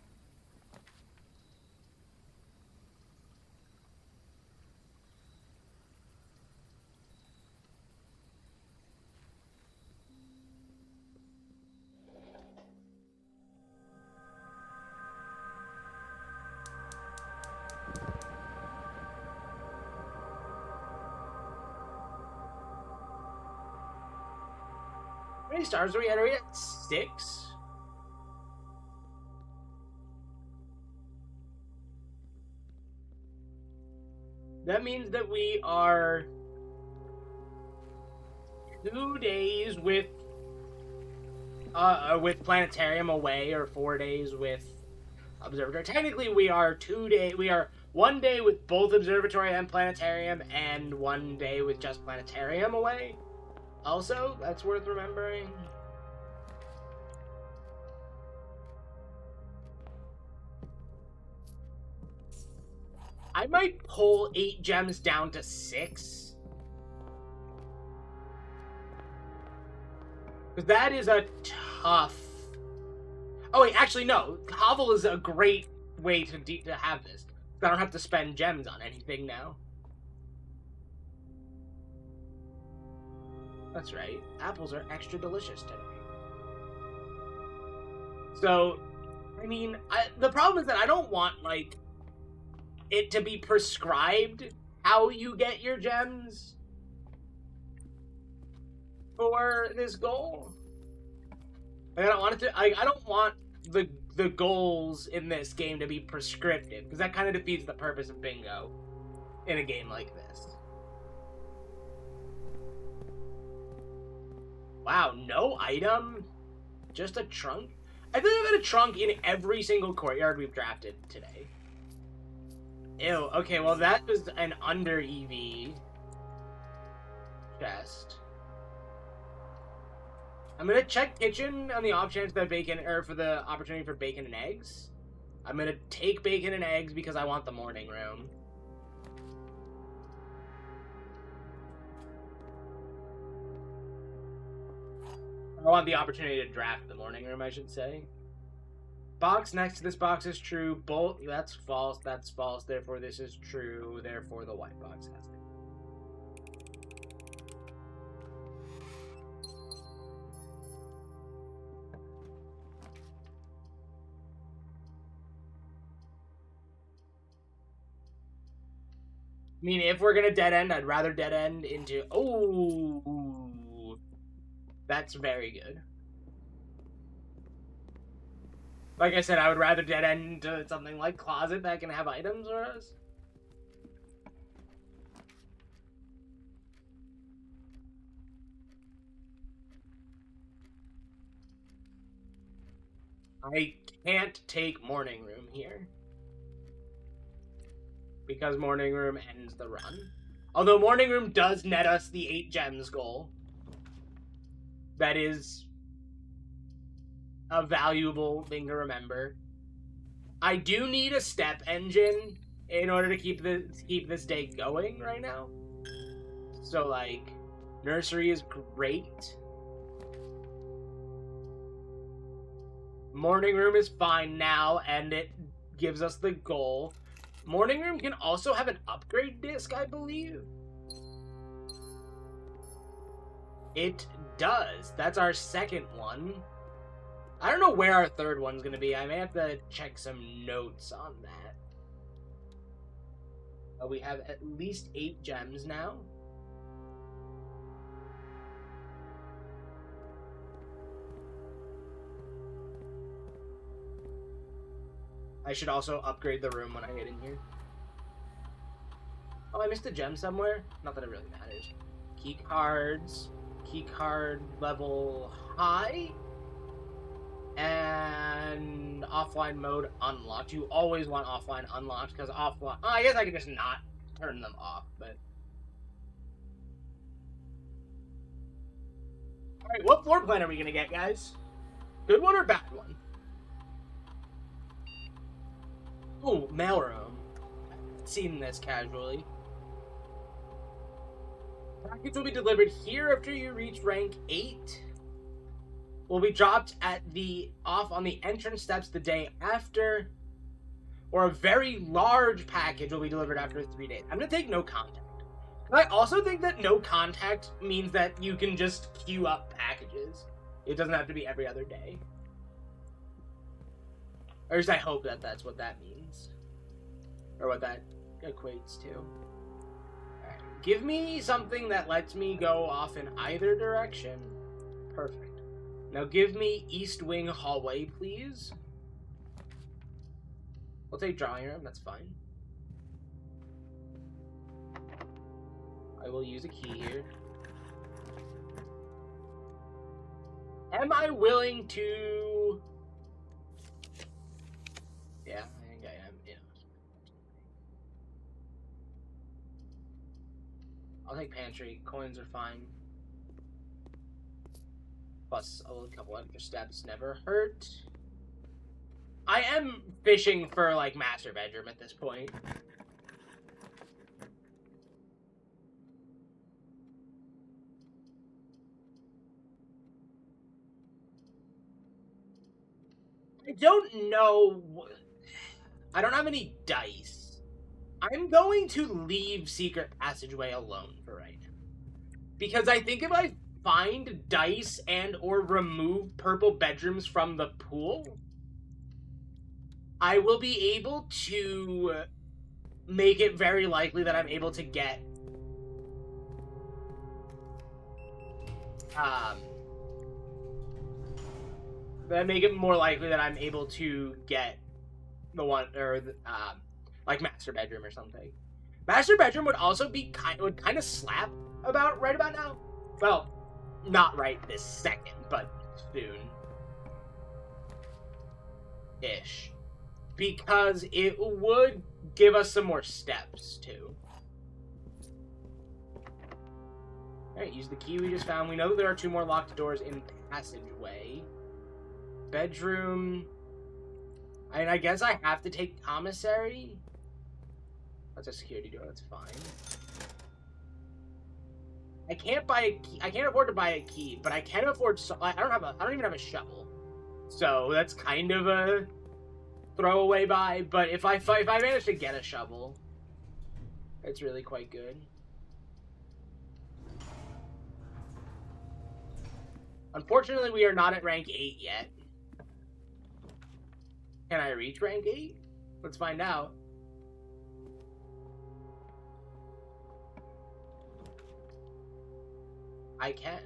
[SPEAKER 2] How many stars are we at? Are we at 6? That means that we are 2 days with planetarium away, or 4 days with observatory. Technically, we are 1 day with both observatory and planetarium, and 1 day with just planetarium away. Also, that's worth remembering. I might pull 8 gems down to 6. Because that is a tough... Oh wait, actually no. Hovel is a great way to have this. I don't have to spend gems on anything now. That's right. Apples are extra delicious today. So, I mean, the problem is that I don't want, like, it to be prescribed how you get your gems for this goal. Like, I don't want it to... I don't want the goals in this game to be prescriptive, because that kind of defeats the purpose of bingo in a game like this. Wow, no item? Just a trunk? I think I've had a trunk in every single courtyard we've drafted today. Ew, okay, well that was an under EV chest. I'm gonna check kitchen on the off chance that bacon, or for the opportunity for bacon and eggs. I'm gonna take bacon and eggs because I want the morning room. I want the opportunity to draft the morning room, I should say. Box next to this box is true. Both, that's false, therefore this is true, therefore the white box has it. I mean, if we're gonna dead end, I'd rather dead end into... Oh! That's very good. Like I said, I would rather dead end to something like Closet that can have items for us. I can't take Morning Room here. Because Morning Room ends the run. Although Morning Room does net us the 8 gems goal. That is a valuable thing to remember. I do need a step engine in order to keep this day going right now. So, like, nursery is great. Morning Room is fine now, and it gives us the goal. Morning Room can also have an upgrade disc, I believe. It does. That's our second one. I don't know where our third one's going to be. I may have to check some notes on that. But we have at least 8 gems now. I should also upgrade the room when I get in here. Oh, I missed a gem somewhere? Not that it really matters. Key cards. Key card level high. And offline mode unlocked. You always want offline unlocked because offline... Oh, I guess I could just not turn them off, but... Alright, what floor plan are we gonna get, guys? Good one or bad one? Ooh, mailroom. I've seen this casually. Package will be delivered here after you reach rank 8. Will be dropped at off on the entrance steps the day after. Or a very large package will be delivered after 3 days. I'm gonna take no contact. I also think that no contact means that you can just queue up packages. It doesn't have to be every other day. Or at least I hope that that's what that means. Or what that equates to. Alright. Give me something that lets me go off in either direction. Perfect. Now give me East Wing Hallway, please. We'll take Drawing Room, that's fine. I will use a key here. Am I willing to... Yeah, I think I am, yeah. I'll take Pantry. Coins are fine. Plus, a couple extra steps never hurt. I am fishing for, like, Master Bedroom at this point. I don't know... I don't have any dice. I'm going to leave Secret Passageway alone for right now. Because I think if I find dice and or remove purple bedrooms from the pool, I will be able to make it very likely that I'm able to get that make it more likely that I'm able to get the one or like Master Bedroom or something. Master Bedroom would also be kind of slap right about now. Well, not right this second, but soon. Ish. Because it would give us some more steps, too. Alright, use the key we just found. We know that there are 2 more locked doors in passageway. Bedroom. I guess I have to take commissary. That's a security door, that's fine. I can't buy a key. I can't afford to buy a key, but I can afford. I don't even have a shovel, so that's kind of a throwaway buy. But if I manage to get a shovel, it's really quite good. Unfortunately, we are not at rank 8 yet. Can I reach rank 8? Let's find out. I can.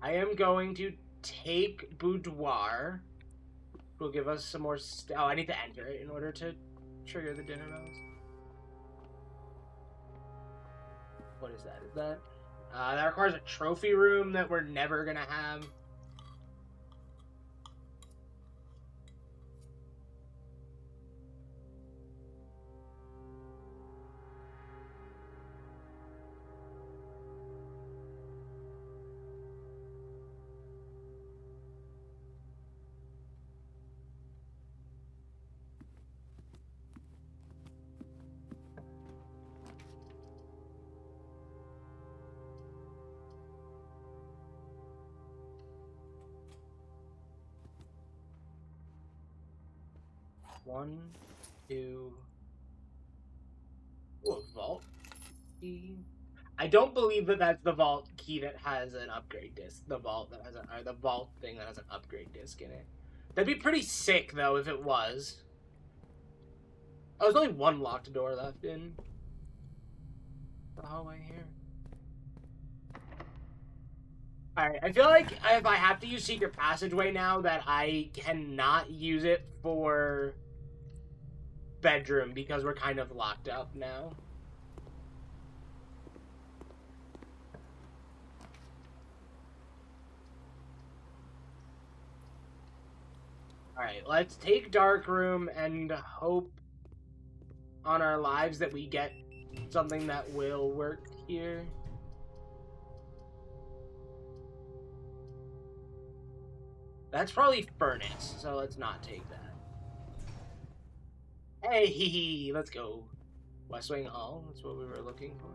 [SPEAKER 2] I am going to take Boudoir. Will give us some more... Oh, I need to enter it in order to trigger the dinner bells. What is that? Is that... that requires a trophy room that we're never gonna have. 1, 2. Ooh, a vault key. I don't believe that that's the vault key that has an upgrade disc. The vault that has or the vault thing that has an upgrade disc in it. That'd be pretty sick though if it was. Oh, there's only one locked door left in the hallway here. Alright, I feel like if I have to use secret passageway now, that I cannot use it for bedroom because we're kind of locked up now. Alright, let's take dark room and hope on our lives that we get something that will work here. That's probably furnace, so let's not take that. Hey, let's go. West Wing Hall, that's what we were looking for.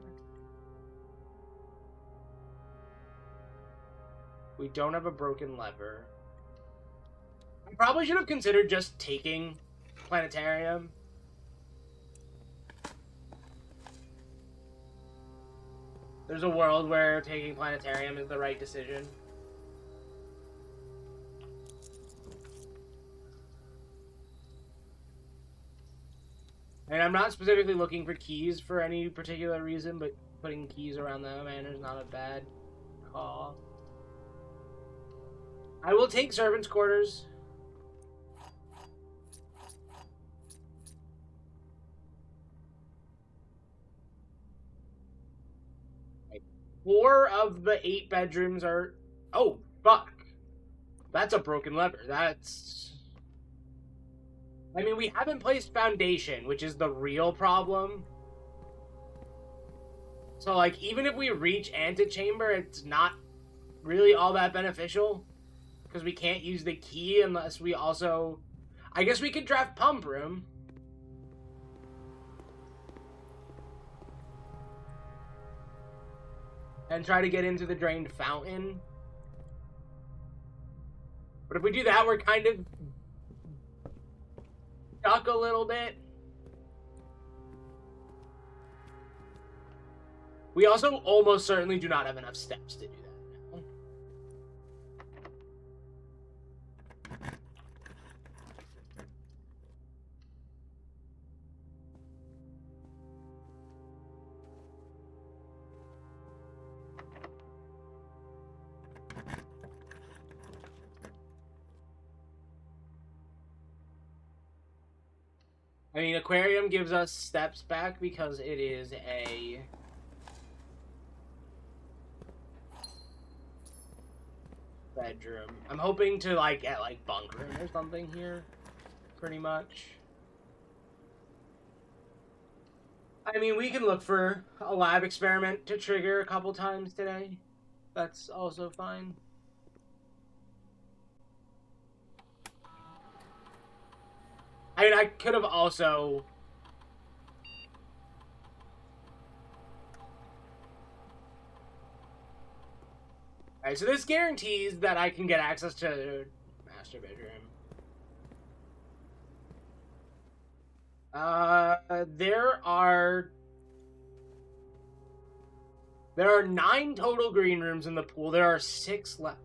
[SPEAKER 2] We don't have a broken lever. I probably should have considered just taking Planetarium. There's a world where taking Planetarium is the right decision. And I'm not specifically looking for keys for any particular reason, but putting keys around the manor is not a bad call. I will take servants' quarters. Four of the 8 bedrooms are... Oh, fuck. That's a broken lever. That's... I mean, we haven't placed foundation, which is the real problem. So, like, even if we reach antechamber, it's not really all that beneficial. Because we can't use the key unless we also... I guess we could draft pump room. And try to get into the drained fountain. But if we do that, we're kind of stuck a little bit. We also almost certainly do not have enough steps to do that now. I mean, aquarium gives us steps back because it is a... bedroom. I'm hoping to, like, get, like, bunk room or something here. Pretty much. I mean, we can look for a lab experiment to trigger a couple times today. That's also fine. I mean, I could have also... Alright, so this guarantees that I can get access to master bedroom. There are 9 total green rooms in the pool. There are 6 left.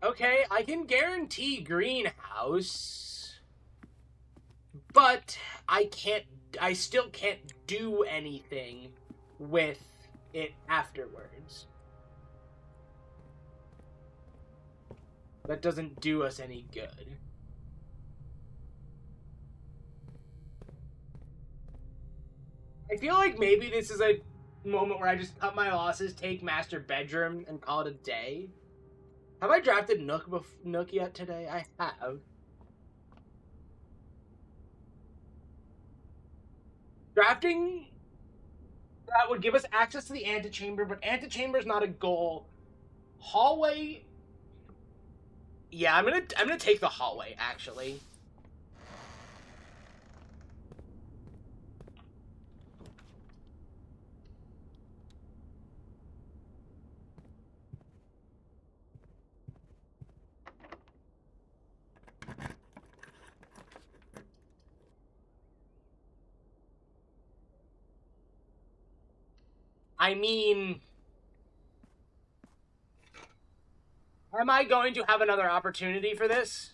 [SPEAKER 2] Okay, I can guarantee greenhouse, but I still can't do anything with it afterwards. That doesn't do us any good. I feel like maybe this is a moment where I just cut my losses, take master bedroom, and call it a day. Have I drafted Nook yet today? I have. Drafting that would give us access to the antechamber, but antechamber is not a goal. Hallway. Yeah, I'm gonna take the hallway actually. I mean, am I going to have another opportunity for this?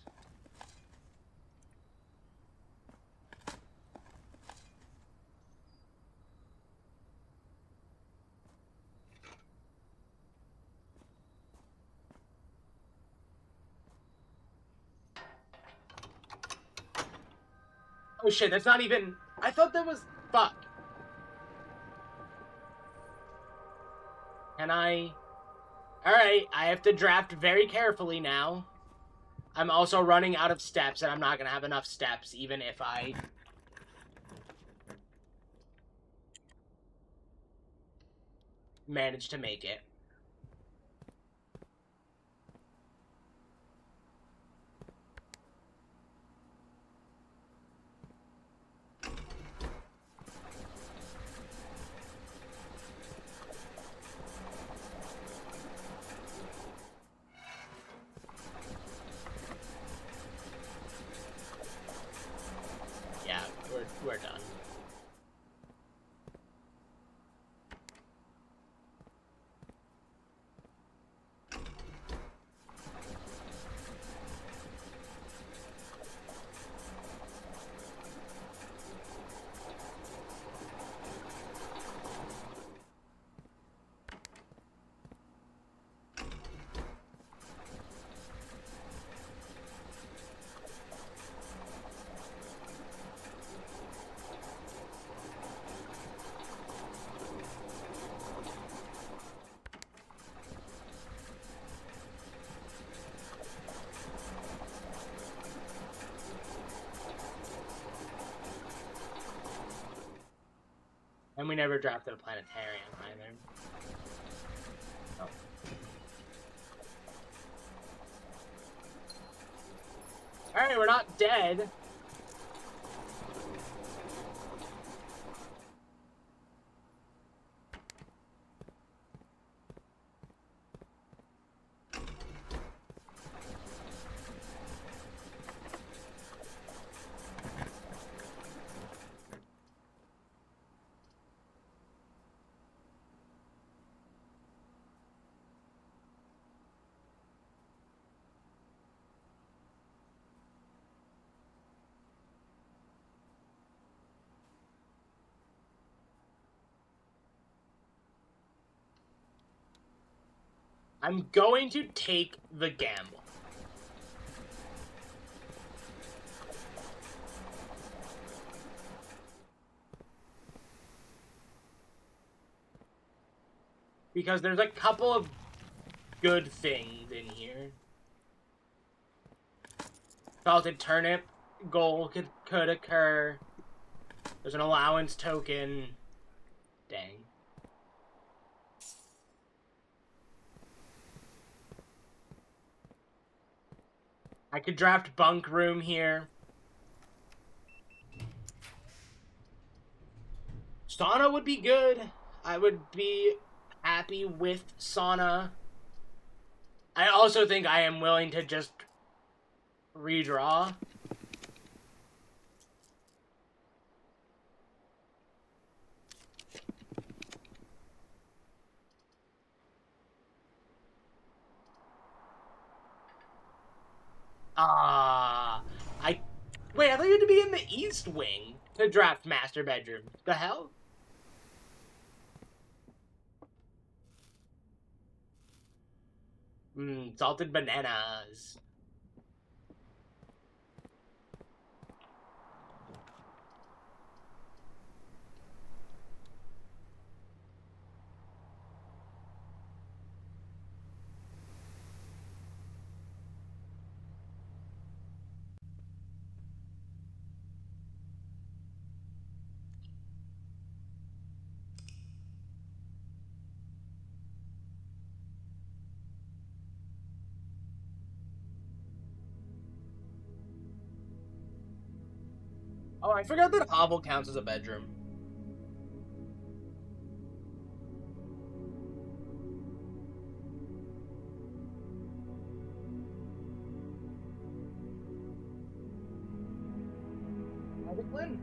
[SPEAKER 2] Oh shit, that's not even... I thought that was... Fuck. Can I... Alright, I have to draft very carefully now. I'm also running out of steps, and I'm not gonna have enough steps, even if I... manage to make it. Yeah, we're done. And we never drafted a planetarium either. Oh. Alright, we're not dead. I'm going to take the gamble. Because there's a couple of good things in here. Salted turnip goal could occur. There's an allowance token. Dang. I could draft bunk room here. Sauna would be good. I would be happy with sauna. I also think I am willing to just redraw. Wait, I thought you had to be in the East Wing to draft Master Bedroom. The hell? Salted bananas. Oh, I forgot that hovel counts as a bedroom.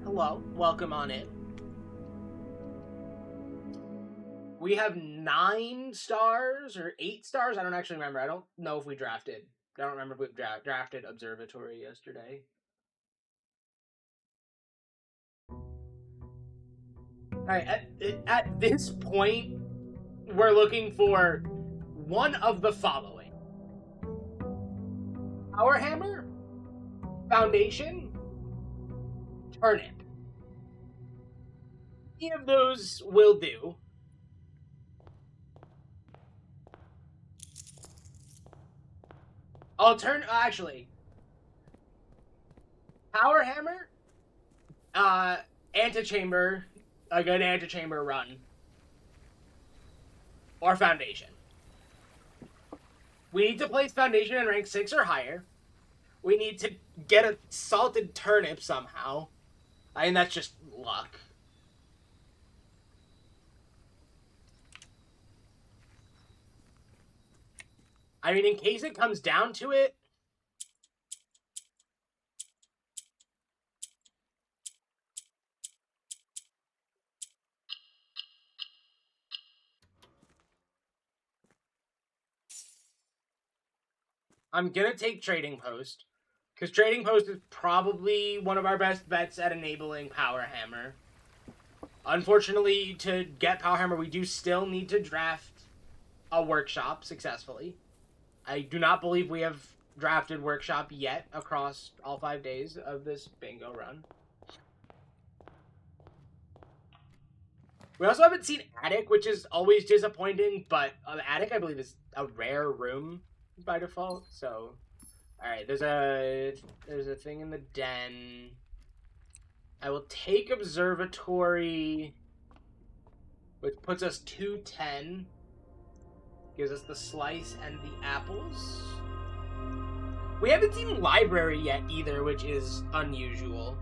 [SPEAKER 2] Hello, welcome on in. We have 9 stars or 8 stars. I don't actually remember. I don't know if we drafted. I don't remember if we drafted Observatory yesterday. Alright, at this point, we're looking for one of the following. Power Hammer, Foundation, Turnip. Any of those will do. Actually, Power Hammer, Antechamber, a good Antechamber run, or Foundation. We need to place Foundation in rank 6 or higher. We need to get a salted turnip somehow. I mean, that's just luck. I mean, in case it comes down to it, I'm gonna take Trading Post, because Trading Post is probably one of our best bets at enabling Power Hammer. Unfortunately, to get Power Hammer, we do still need to draft a Workshop successfully. I do not believe we have drafted Workshop yet across all 5 days of this bingo run. We also haven't seen Attic, which is always disappointing, but Attic, I believe, is a rare room by default, so... Alright, there's a thing in the den. I will take Observatory, which puts us 210. Gives us the slice and the apples. We haven't seen Library yet either, which is unusual.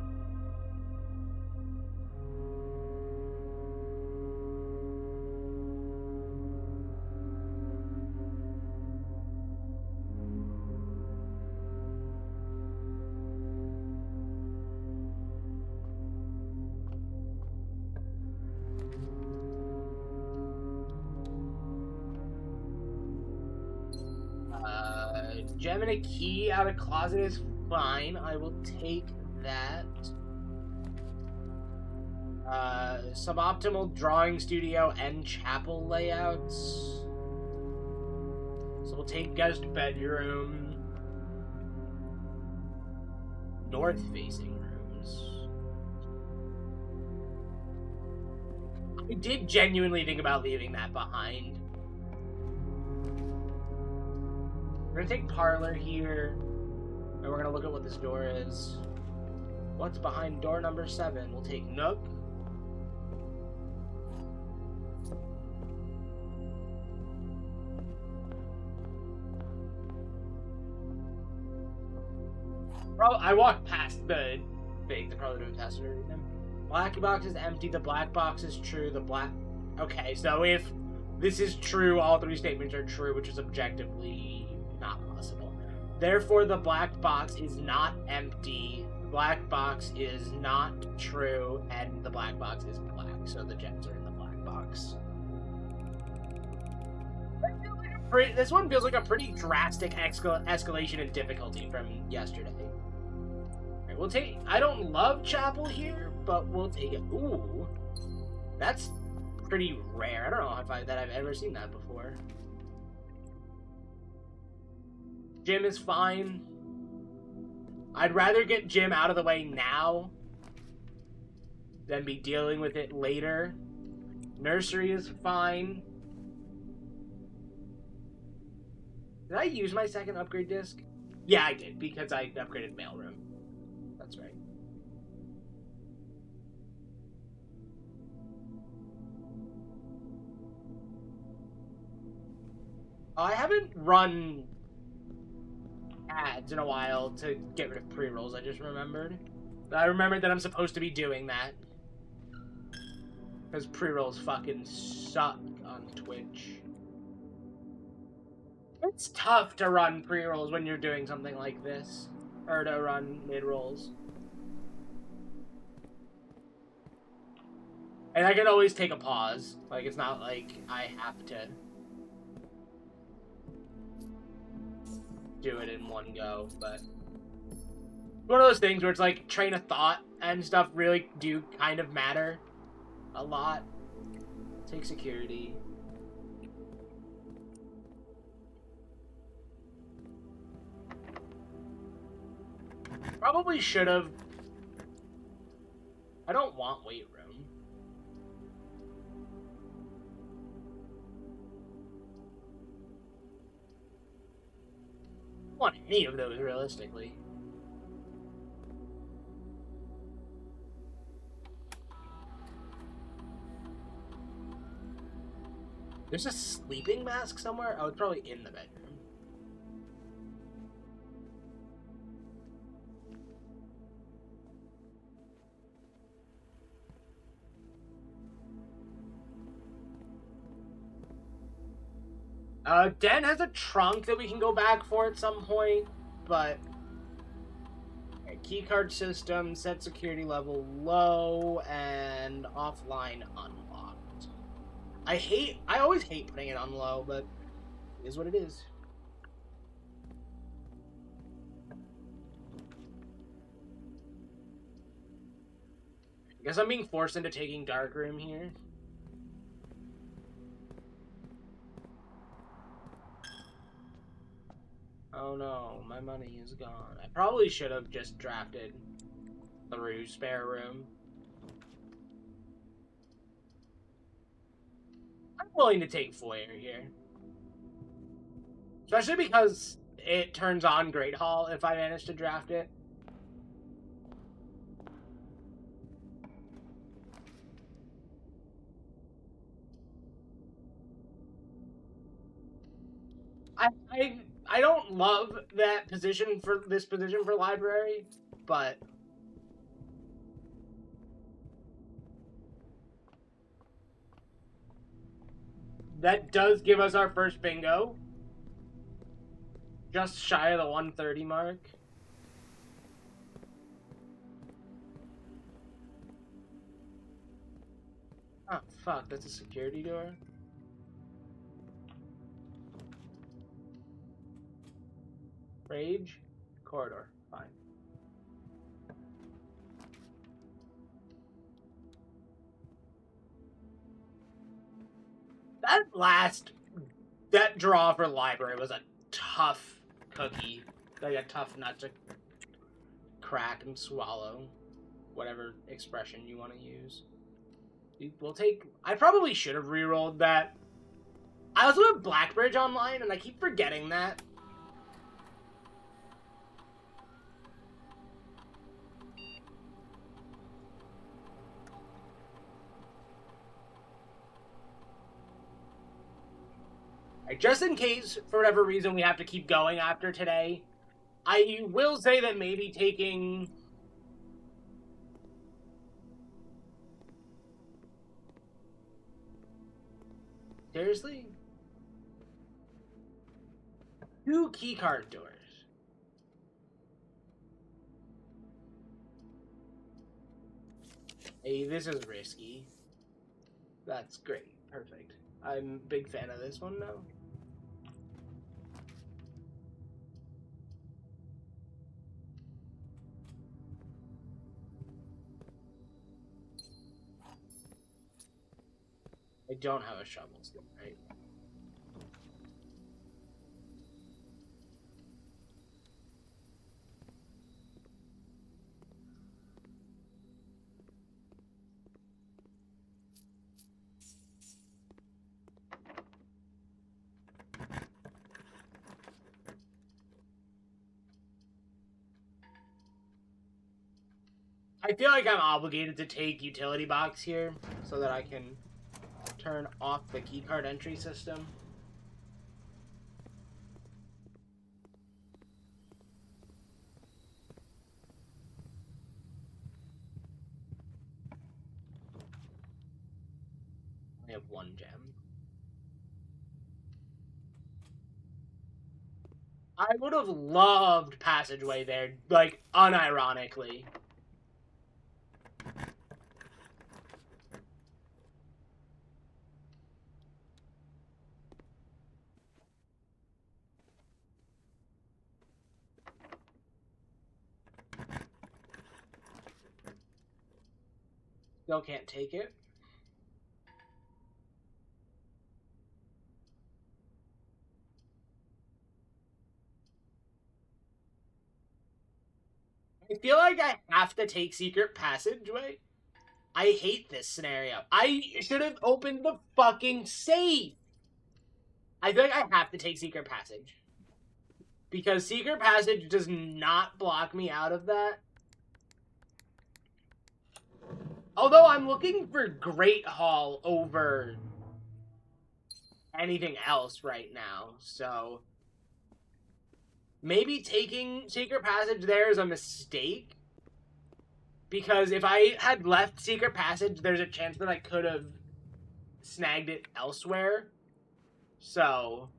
[SPEAKER 2] Gem and a key out of closet is fine. I will take that. Suboptimal drawing studio and chapel layouts. So we'll take guest bedroom. North facing rooms. I did genuinely think about leaving that behind. We're gonna take Parlor here, and we're gonna look at what this door is. What's behind door number 7? We'll take Nook. I walked past the big, probably don't test or anything. Black box is empty, the black box is true, Okay, so if this is true, all 3 statements are true, which is objectively not possible. Therefore, the black box is not empty, the black box is not true, and the black box is black, so the gems are in the black box. This one feels like a pretty drastic escalation in difficulty from yesterday. Alright, we'll take... I don't love Chapel here, but we'll take it. Ooh. That's pretty rare. I don't know that I've ever seen that before. Gym is fine. I'd rather get Gym out of the way now than be dealing with it later. Nursery is fine. Did I use my second upgrade disc? Yeah, I did, because I upgraded mailroom. That's right. I haven't run ads in a while to get rid of pre-rolls, I just remembered. I remembered that I'm supposed to be doing that. Because pre-rolls fucking suck on Twitch. It's tough to run pre-rolls when you're doing something like this. Or to run mid-rolls. And I can always take a pause. Like, it's not like I have to do it in one go, but one of those things where it's like train of thought and stuff really do kind of matter a lot. Take security. Probably should have. I don't want weight room. I don't want any of those realistically. There's a sleeping mask somewhere? Oh, it's probably in the bedroom. Den has a trunk that we can go back for at some point, but keycard system, set security level low, and offline unlocked. I always hate putting it on low, but it is what it is. I guess I'm being forced into taking Darkroom here. Oh no, my money is gone. I probably should have just drafted through spare room. I'm willing to take Foyer here. Especially because it turns on Great Hall if I manage to draft it. I don't love that position for this position for library, but that does give us our first bingo. Just shy of the 130 mark. Oh, fuck, that's a security door. Rage? Corridor. Fine. That draw for library was a tough cookie. Like a tough nut to crack and swallow. Whatever expression you want to use. We'll take... I probably should have rerolled that. I also have Blackbridge online, and I keep forgetting that. Just in case, for whatever reason, we have to keep going after today, I will say that maybe taking... Seriously? 2 keycard doors. Hey, this is risky. That's great. Perfect. I'm a big fan of this one now. I don't have a shovel still, right? I feel like I'm obligated to take utility box here so that I can turn off the keycard entry system. I have 1 gem. I would have loved passageway there, like, unironically. Still can't take it. I feel like I have to take Secret Passageway. I hate this scenario. I should have opened the fucking safe. I feel like I have to take Secret Passage. Because Secret Passage does not block me out of that. Although I'm looking for Great Hall over anything else right now, so maybe taking Secret Passage there is a mistake. Because if I had left Secret Passage, there's a chance that I could have snagged it elsewhere. So,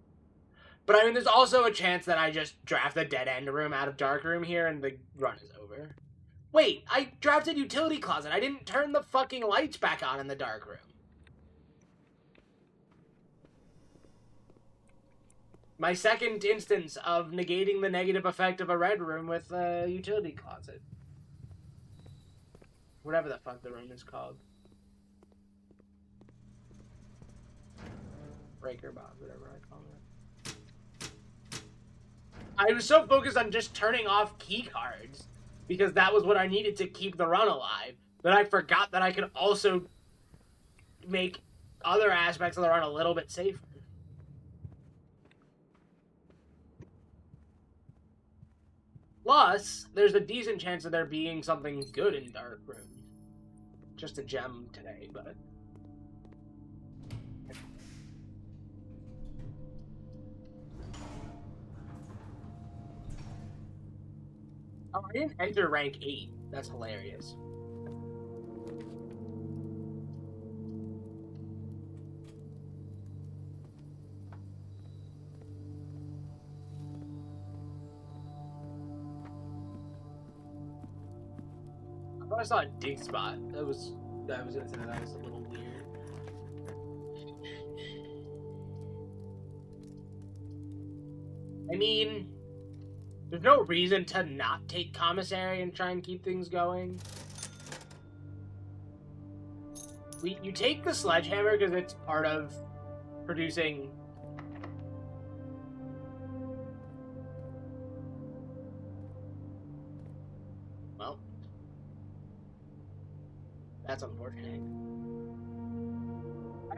[SPEAKER 2] but I mean, there's also a chance that I just draft the Dead End Room out of Dark Room here and the run is over. Wait, I drafted Utility Closet. I didn't turn the fucking lights back on in the Dark Room. My second instance of negating the negative effect of a red room with a Utility Closet. Whatever the fuck the room is called. Breaker box, whatever I call it. I was so focused on just turning off key cards because that was what I needed to keep the run alive that I forgot that I could also make other aspects of the run a little bit safer. Plus, there's a decent chance of there being something good in Dark Room. Just a gem today, but... Oh, I didn't enter rank 8. That's hilarious. I thought I saw a dig spot. I was gonna say that was a little weird. I mean, there's no reason to not take Commissary and try and keep things going. You take the Sledgehammer because it's part of producing... Well, that's unfortunate.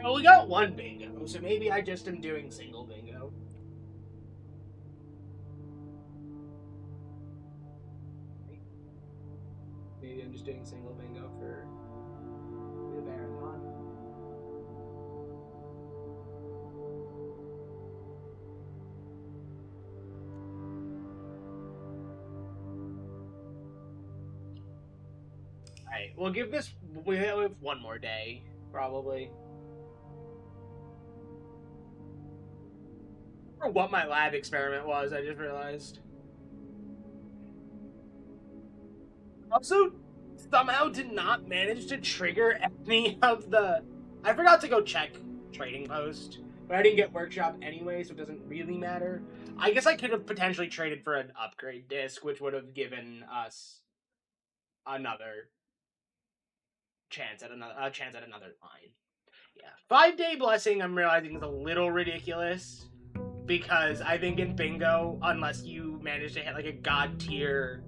[SPEAKER 2] Well, we got one bingo, so maybe I just am doing single bingo. Maybe I'm just doing single bingo for the marathon. Alright, we'll give this... We have one more day, probably. Or what my lab experiment was, I just realized. Also, somehow did not manage to trigger any of the... I forgot to go check Trading Post, but I didn't get Workshop anyway, so it doesn't really matter. I guess I could have potentially traded for an upgrade disc, which would have given us another chance at another line. Yeah, 5-day blessing, I'm realizing, is a little ridiculous. Because I think in bingo, unless you manage to hit like a god tier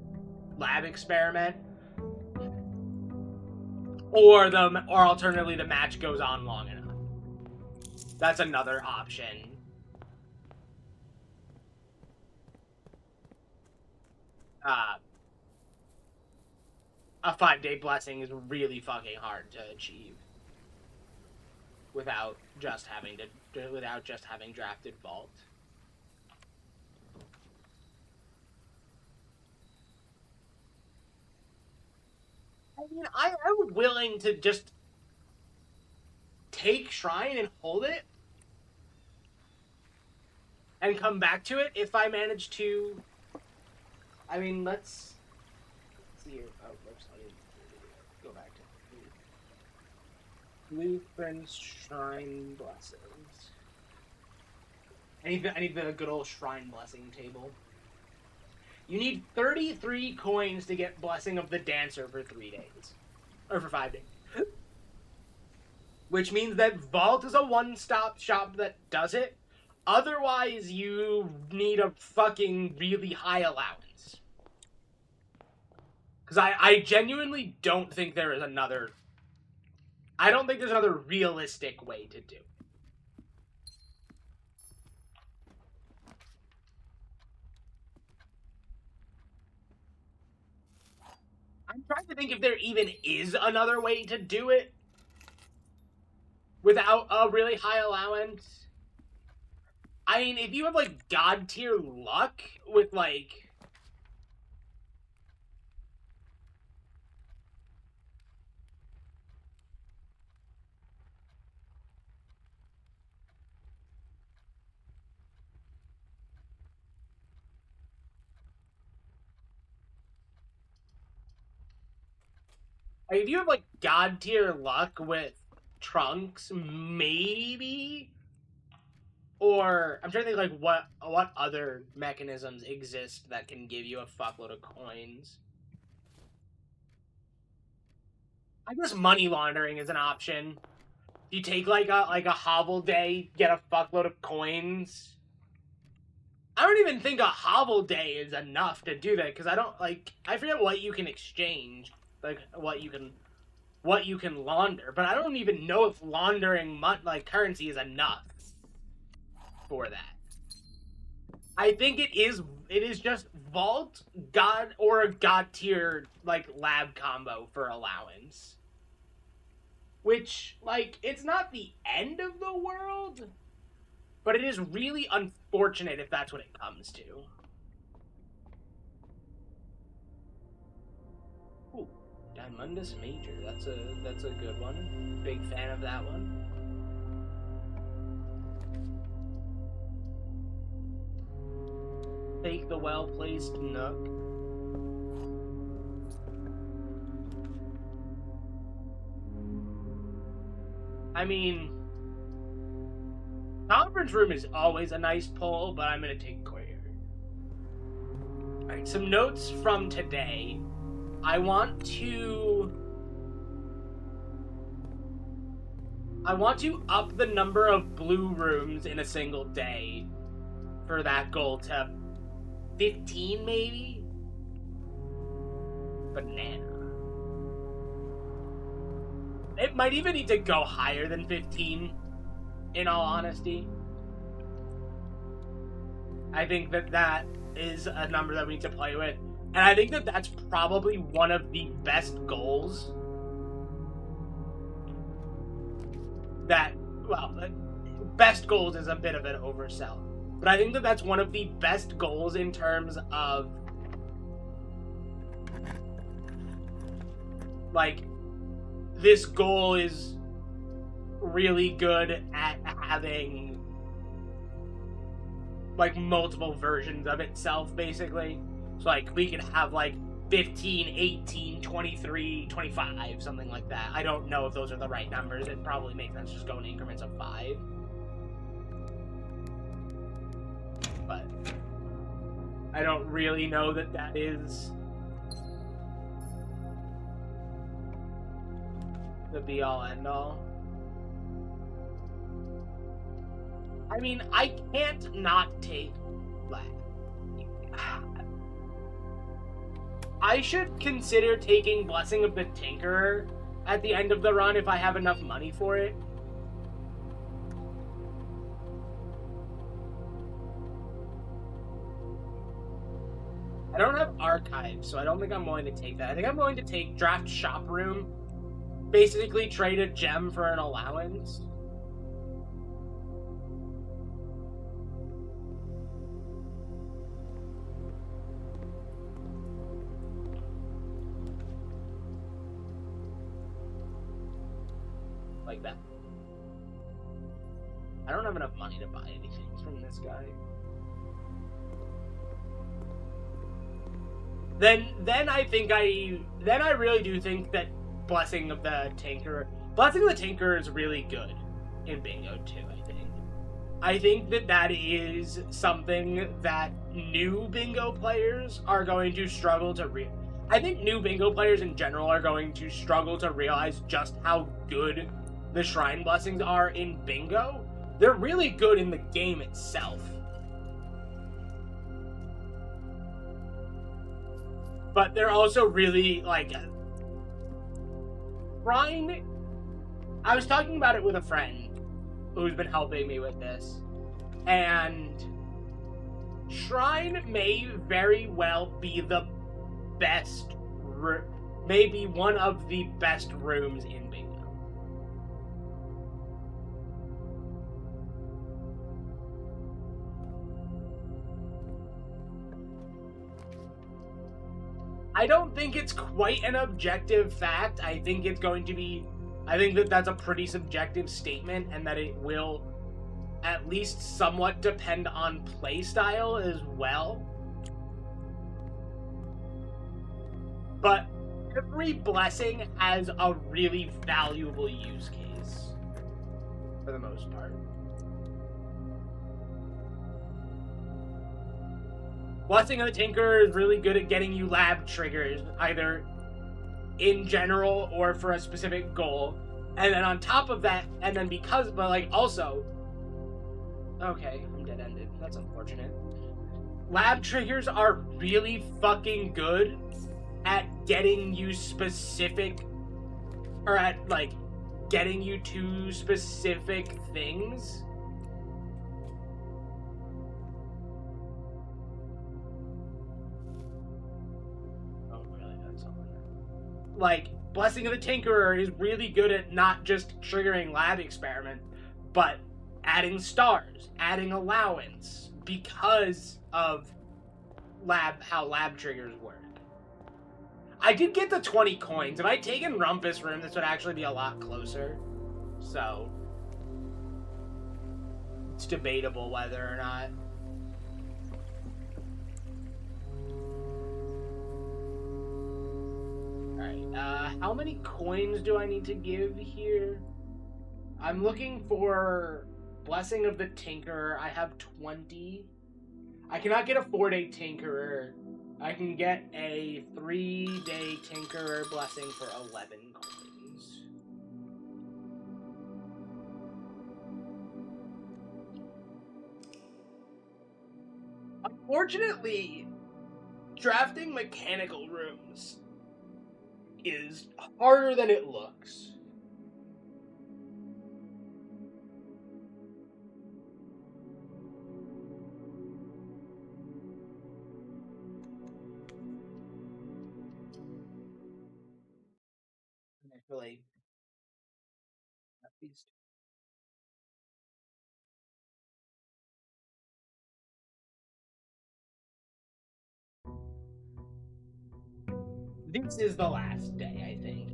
[SPEAKER 2] lab experiment, or alternatively the match goes on long enough. That's another option. A 5-day blessing is really fucking hard to achieve without just having drafted Vault. I mean, I'm willing to just take Shrine and hold it and come back to it if I manage to... I mean, let's see here. Oh, whoops, I didn't go back to Blueprints, Shrine, Blessings. I need the good old Shrine Blessing table. You need 33 coins to get Blessing of the Dancer for 3 days. Or for 5 days. Which means that Vault is a one-stop shop that does it. Otherwise, you need a fucking really high allowance. Because I genuinely don't think there is another... I don't think there's another realistic way to do it. I'm trying to think if there even is another way to do it without a really high allowance. I mean, if you have, like, God tier luck with, like... If you have, like, God tier luck with Trunks, maybe? Or, I'm trying to think, like, what other mechanisms exist that can give you a fuckload of coins. I guess money laundering is an option. You take, like a hovel day, get a fuckload of coins. I don't even think a hovel day is enough to do that, because I don't, like, I forget what you can exchange. Like, what you can launder, but I don't even know if laundering currency is enough for that. I think it is just Vault, God, or a God tier, like, lab combo for allowance. Which, like, it's not the end of the world, but it is really unfortunate if that's what it comes to. Mundus Major, that's a good one. Big fan of that one. Take the well-placed nook. I mean, conference room is always a nice pull, but I'm gonna take Courier. Alright, some notes from today. I want to up the number of blue rooms in a single day for that goal to 15, maybe? Banana. It might even need to go higher than 15, in all honesty. I think that is a number that we need to play with. And I think that's probably one of the best goals best goals is a bit of an oversell. But I think that's one of the best goals in terms of, like, this goal is really good at having, like, multiple versions of itself, basically. So, like, we could have, like, 15, 18, 23, 25, something like that. I don't know if those are the right numbers. It probably makes sense just go in increments of 5. But I don't really know that is the be-all, end-all. I mean, I can't not take, like... I should consider taking Blessing of the Tinkerer at the end of the run if I have enough money for it. I don't have Archives, so I don't think I'm going to take that. I think I'm going to take Draft Shop Room. Basically trade a gem for an allowance. Like that. I don't have enough money to buy anything from this guy. Then I really do think that Blessing of the Tinkerer is really good in Bingo too, I think. I think that is something that new Bingo players are going to struggle to I think new bingo players in general are going to struggle to realize just how good the shrine blessings are in bingo. They're really good in the game itself. But they're also really, like, shrine... I was talking about it with a friend who's been helping me with this, and shrine may very well be the best, maybe one of the best rooms in bingo. I don't think it's quite an objective fact. I think it's going to be, I think that that's a pretty subjective statement, and that it will at least somewhat depend on playstyle as well. But every blessing has a really valuable use case, for the most part. Blessing of the Tinkerer is really good at getting you lab triggers, either in general or for a specific goal. And then on top of that, and then because, but like also, okay, I'm dead-ended. That's unfortunate. Lab triggers are really fucking good at getting you specific, or at, like, getting you to specific things. Oh, really? That's all. Like, Blessing of the Tinkerer is really good at not just triggering lab experiment, but adding stars, adding allowance, because of how lab triggers work. I did get the 20 coins. If I'd taken Rumpus Room, this would actually be a lot closer. So, it's debatable whether or not. Alright, how many coins do I need to give here? I'm looking for Blessing of the Tinkerer. I have 20. I cannot get a 4-day Tinkerer. I can get a 3-day Tinkerer blessing for 11 coins. Unfortunately, drafting mechanical rooms is harder than it looks. Really, these. This is the last day, I think.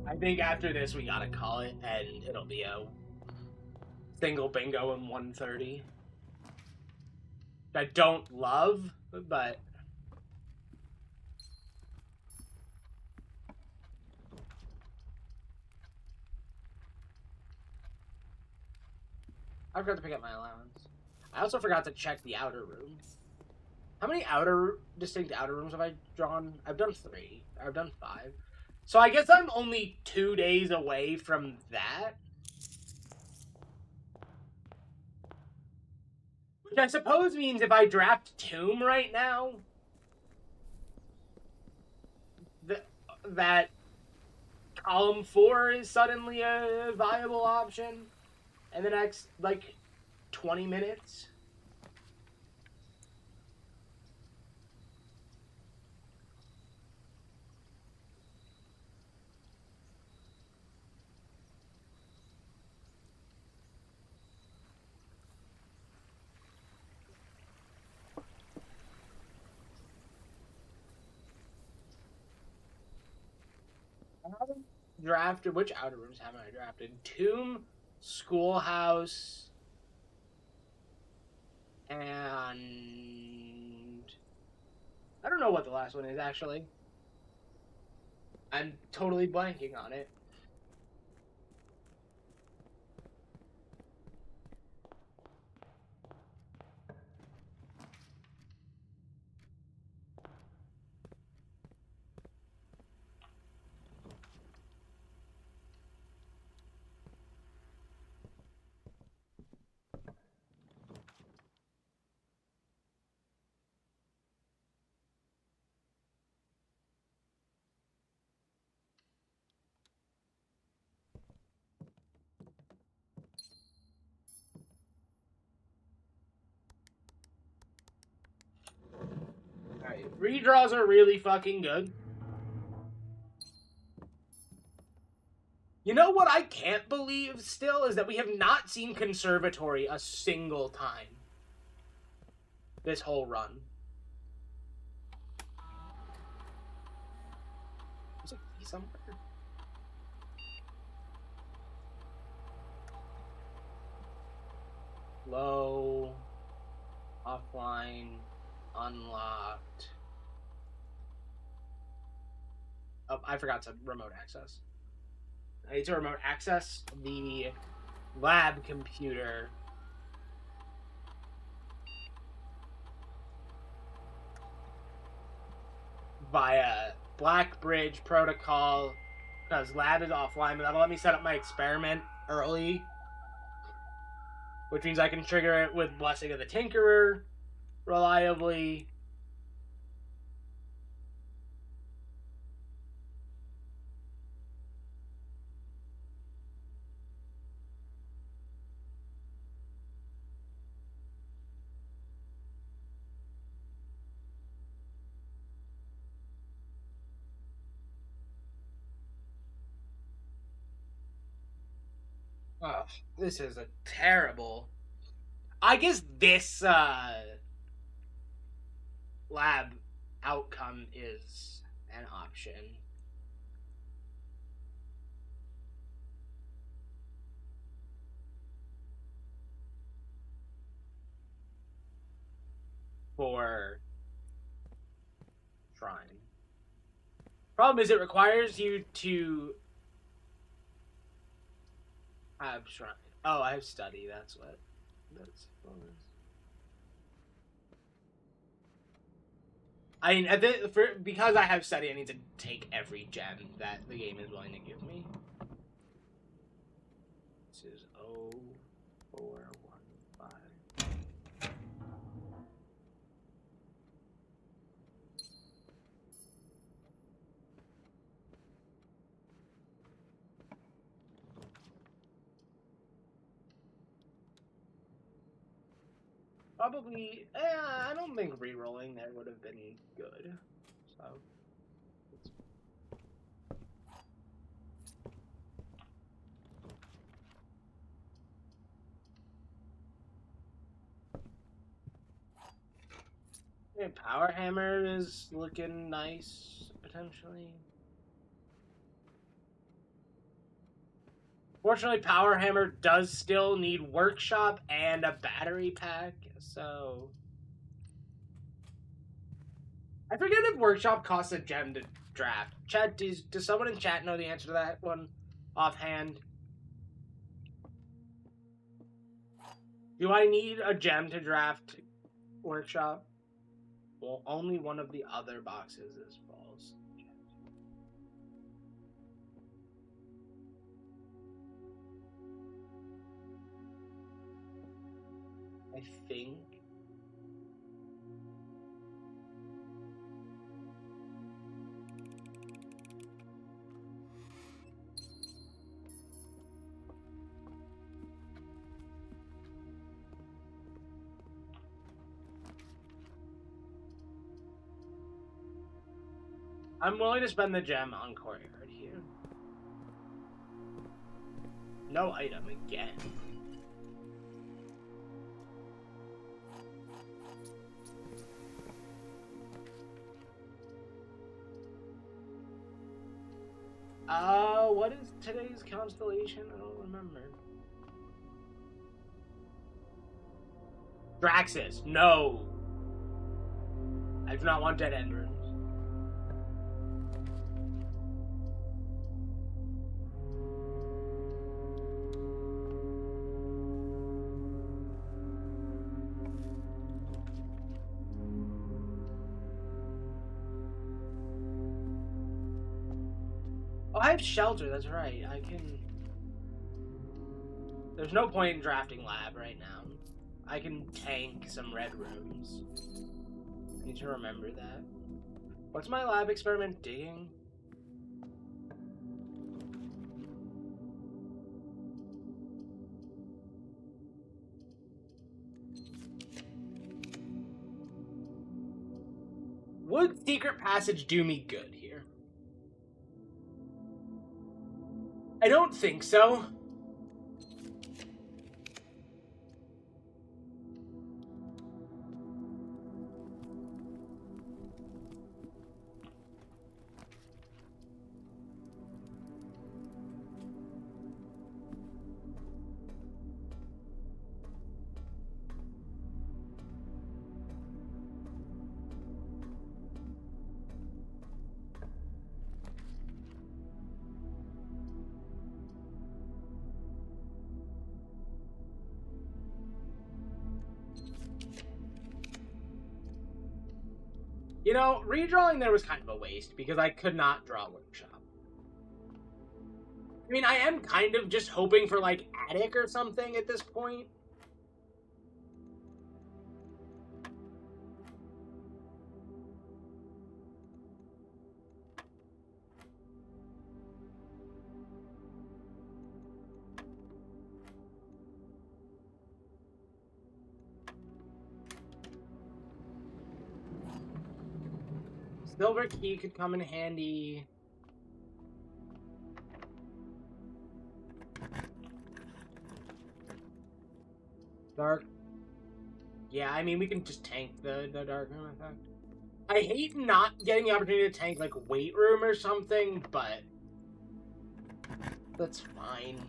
[SPEAKER 2] I think after this we gotta call it, and it'll be a single bingo in 130. I don't love, but I forgot to pick up my allowance. I also forgot to check the outer room. How many distinct outer rooms have I drawn? I've done 3. I've done 5. So I guess I'm only 2 days away from that. Which I suppose means if I draft Tomb right now, that column 4 is suddenly a viable option in the next, like, 20 minutes. I haven't drafted. Which outer rooms haven't I drafted? Tomb, Schoolhouse, and I don't know what the last one is, actually. I'm totally blanking on it. Redraws are really fucking good. You know what I can't believe still is that we have not seen Conservatory a single time this whole run. There's a key somewhere. Low, offline, unlocked. Oh, I forgot to remote access. I need to remote access the lab computer via Black Bridge protocol because lab is offline, but that'll let me set up my experiment early, which means I can trigger it with Blessing of the Tinkerer reliably. Oh, this is a terrible... I guess this lab outcome is an option. For Shrine. Problem is it requires you to have Shrine. Oh, I have Study, that's what. That's I mean, because I have Study, I need to take every gem that the game is willing to give me. This is 0415. Probably, I don't think re-rolling there would have been good. So, yeah, Power Hammer is looking nice, potentially. Fortunately, Power Hammer does still need Workshop and a battery pack, so... I forget if Workshop costs a gem to draft. Chat, does someone in chat know the answer to that one offhand? Do I need a gem to draft Workshop? Well, only one of the other boxes is false. I think. I'm willing to spend the gem on Courtyard here. No item again. What is today's constellation? I don't remember. Draxus, no! I do not want Dead End Rooms. Oh, I have Shelter, that's right. I can... There's no point in drafting Lab right now. I can tank some red rooms. I need to remember that. What's my lab experiment digging? Would secret passage do me good here? I don't think so. You know, redrawing there was kind of a waste because I could not draw workshop. I mean, I am kind of just hoping for, like, attic or something at this point. Silver key could come in handy. Dark. Yeah, I mean, we can just tank the dark room effect. I hate not getting the opportunity to tank, like, weight room or something, but that's fine.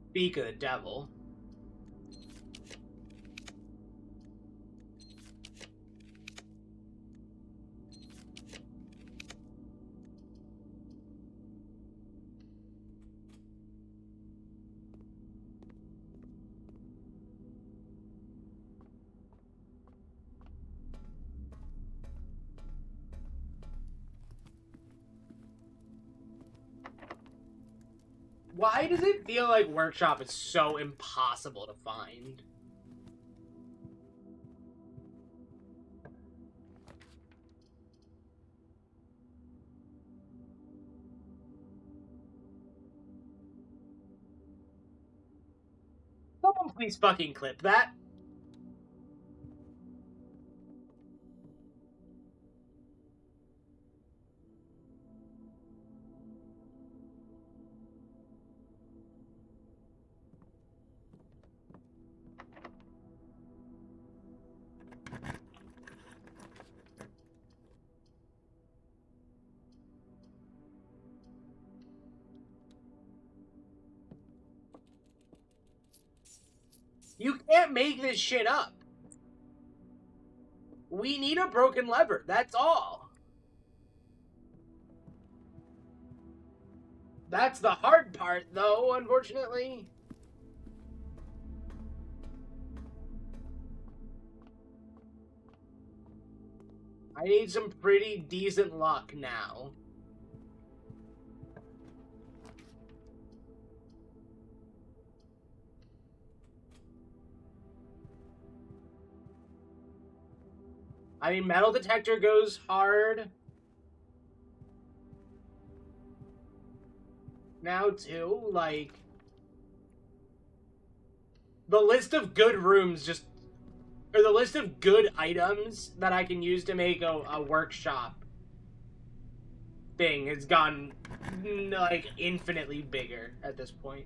[SPEAKER 2] Speak of the devil. Why does it feel like workshop is so impossible to find? Someone please fucking clip that. You can't make this shit up. We need a broken lever, that's all. That's the hard part, though, unfortunately. I need some pretty decent luck now. I mean, metal detector goes hard. Now, too, like... The list of good rooms just... Or the list of good items that I can use to make a workshop thing has gone, like, infinitely bigger at this point.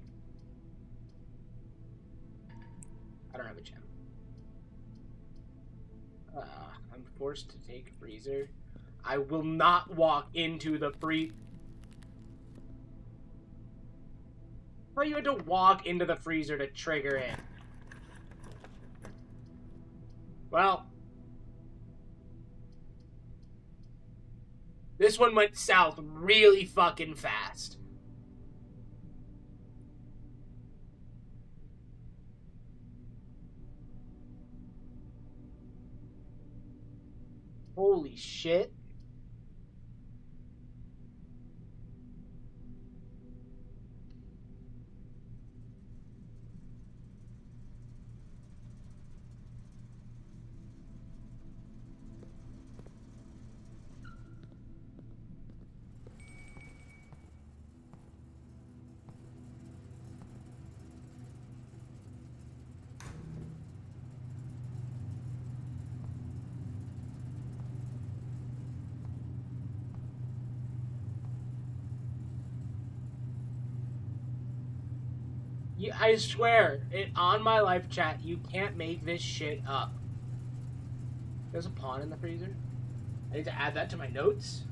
[SPEAKER 2] I don't have a gem. I'm forced to take freezer. I will not walk into the free... I thought you had to walk into the freezer to trigger it. Well. This one went south really fucking fast. Holy shit. I swear, on my life chat, you can't make this shit up. There's a pawn in the freezer. I need to add that to my notes.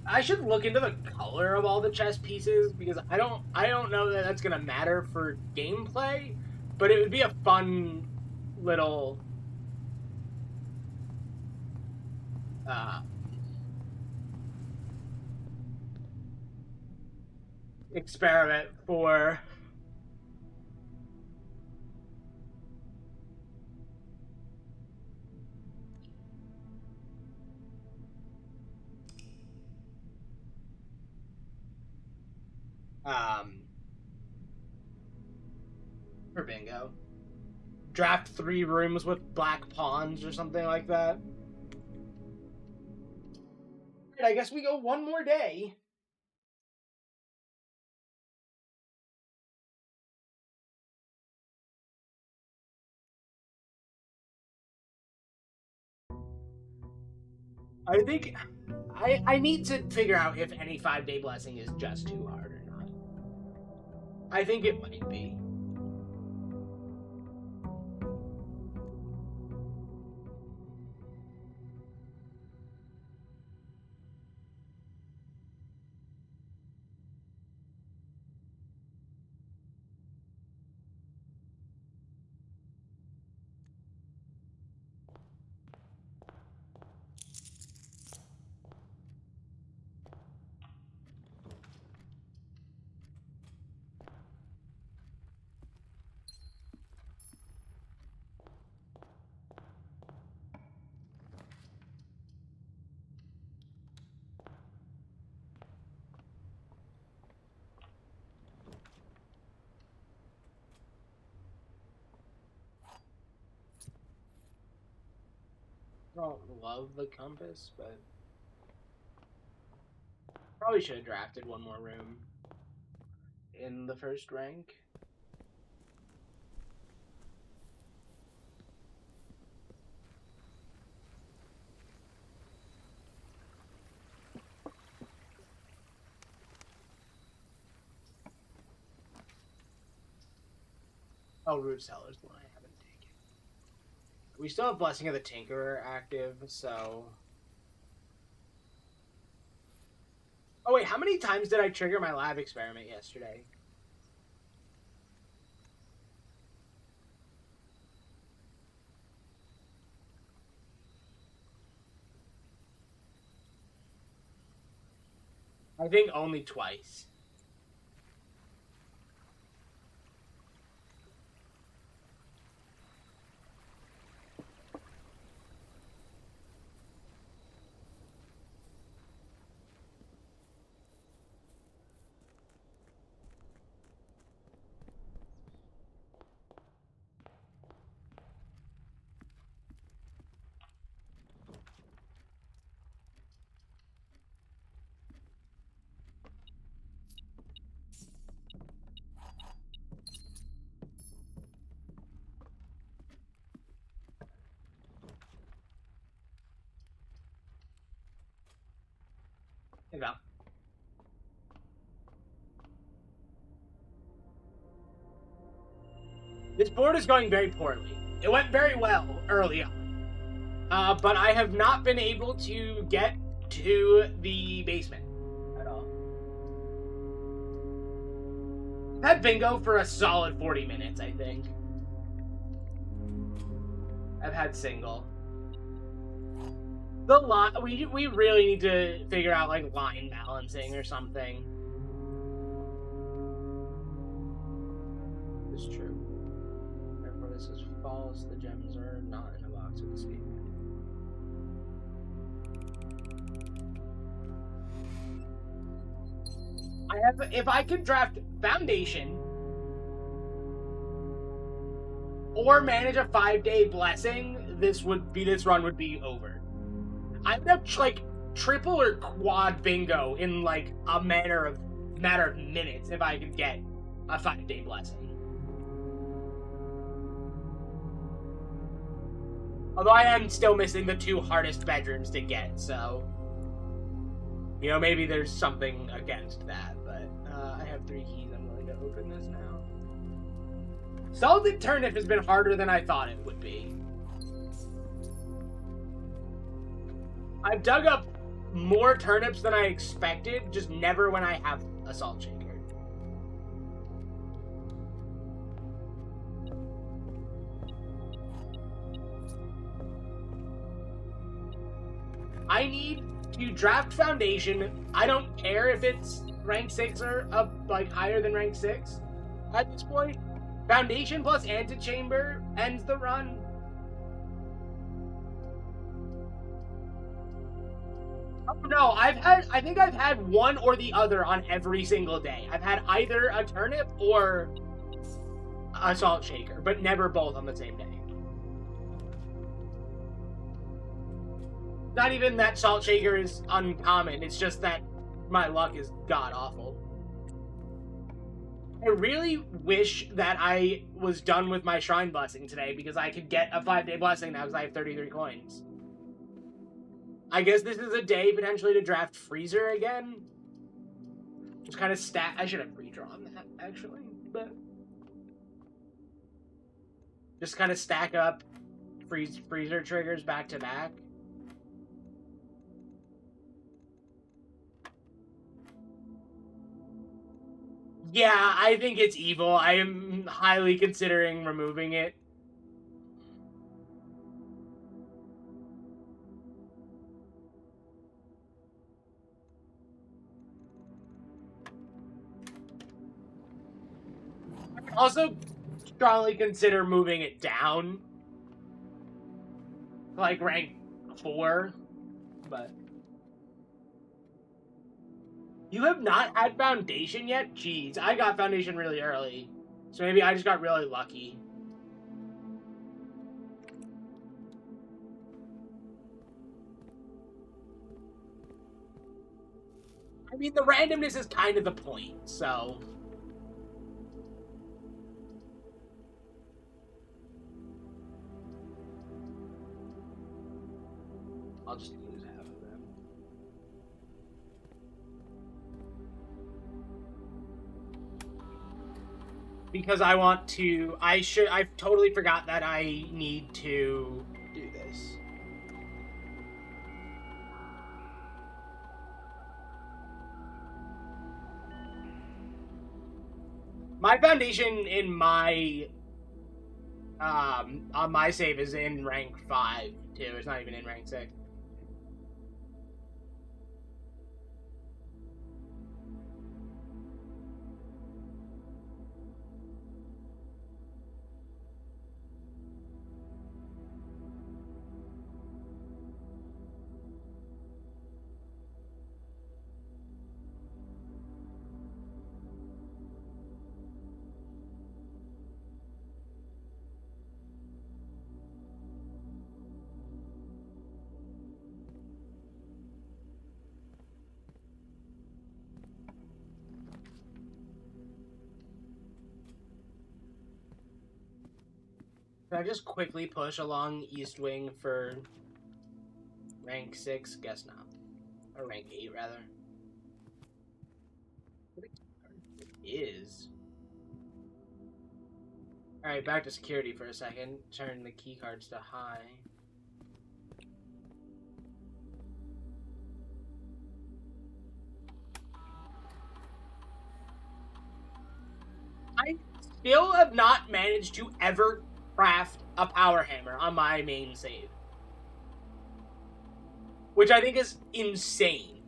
[SPEAKER 2] I should look into the color of all the chess pieces because I don't know that that's gonna matter for gameplay, but it would be a fun little experiment for for bingo. Draft 3 rooms with black pawns or something like that. I guess we go one more day. I think I need to figure out if any 5-day blessing is just too hard or not. I think it might be. I don't love the compass, but probably should have drafted one more room in the first rank. Oh, Root Cellar's the one I haven't taken. We still have Blessing of the Tinkerer active, so... Oh wait, how many times did I trigger my lab experiment yesterday? I think only twice. Yeah. This board is going very poorly. It went very well early on. But I have not been able to get to the basement at all. I've had bingo for a solid 40 minutes, I think. I've had single. The lot we really need to figure out like line balancing or something. It's true. Therefore, this is false. The gems are not in a box with escape. If I could draft Foundation or manage a 5-day blessing, this run would be over. I would have like triple or quad bingo in like a matter of minutes if I could get a 5-day blessing. Although I am still missing the 2 hardest bedrooms to get, so You know, maybe there's something against that, but I have 3 keys. I'm willing to open this now. Salted turnip has been harder than I thought it would be. I've dug up more turnips than I expected, just never when I have a salt shaker. I need to draft Foundation. I don't care if it's rank 6 or up, like higher than rank 6 at this point. Foundation plus Antechamber ends the run. Oh no, I think I've had one or the other on every single day. I've had either a turnip or a salt shaker, but never both on the same day. Not even that salt shaker is uncommon, it's just that my luck is god-awful. I really wish that I was done with my Shrine Blessing today, because I could get a 5-day blessing now because I have 33 coins. I guess this is a day potentially to draft Freezer again. Just kind of I should have redrawn that, actually, but... Just kind of stack up Freezer triggers back to back. Yeah, I think it's evil. I am highly considering removing it. I also strongly consider moving it down. Like rank 4, but... You have not had Foundation yet? Jeez, I got Foundation really early. So maybe I just got really lucky. I mean, the randomness is kind of the point, so... I'll just lose half of them. Because I want to... I totally forgot that I need to do this. My Foundation in my... on my save is in rank 5, too. It's not even in rank 6. Can I just quickly push along East Wing for rank 6? Guess not. Or rank 8, rather. It is. Alright, back to security for a second. Turn the key cards to high. I still have not managed to ever craft a power hammer on my main save. Which I think is insane.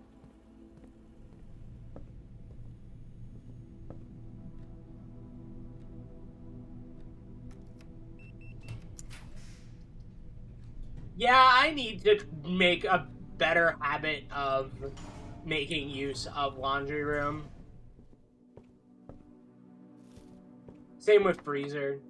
[SPEAKER 2] Yeah, I need to make a better habit of making use of laundry room. Same with freezer.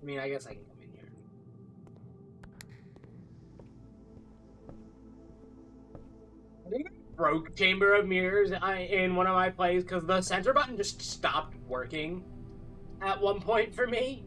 [SPEAKER 2] I mean, I guess I can come in here. I think I broke Chamber of Mirrors in one of my plays because the center button just stopped working at one point for me.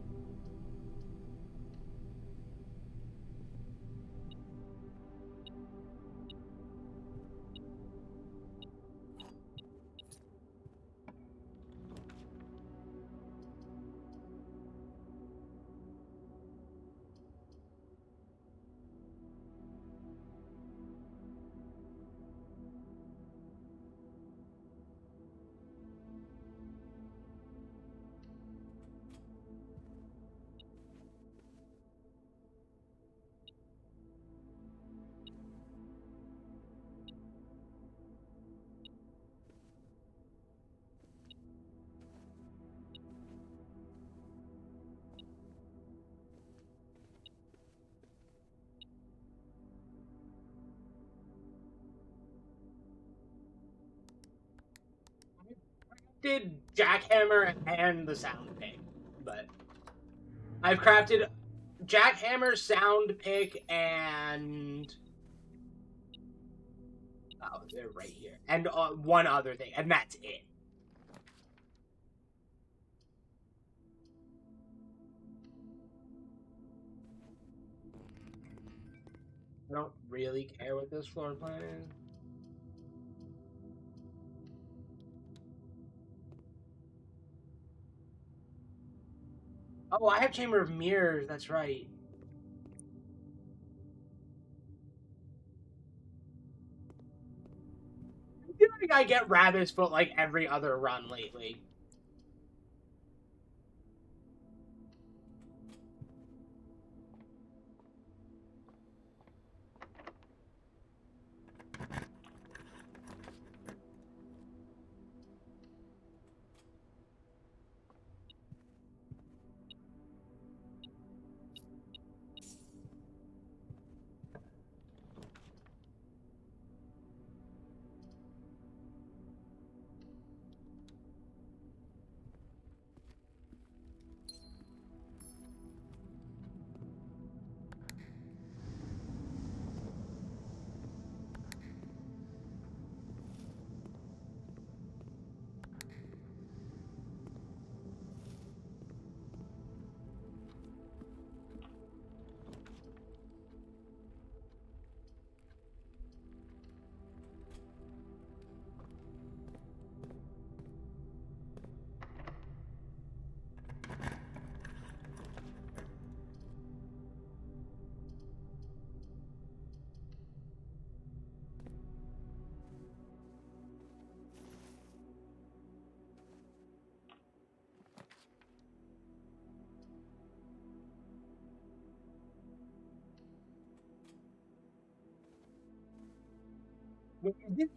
[SPEAKER 2] Did Jackhammer and the sound pick, but I've crafted Jackhammer, sound pick, and oh, they're right here, and one other thing, and that's it. I don't really care what this floor plan is. Oh, I have Chamber of Mirrors, that's right. I feel like I get Rabbit's Foot like every other run lately.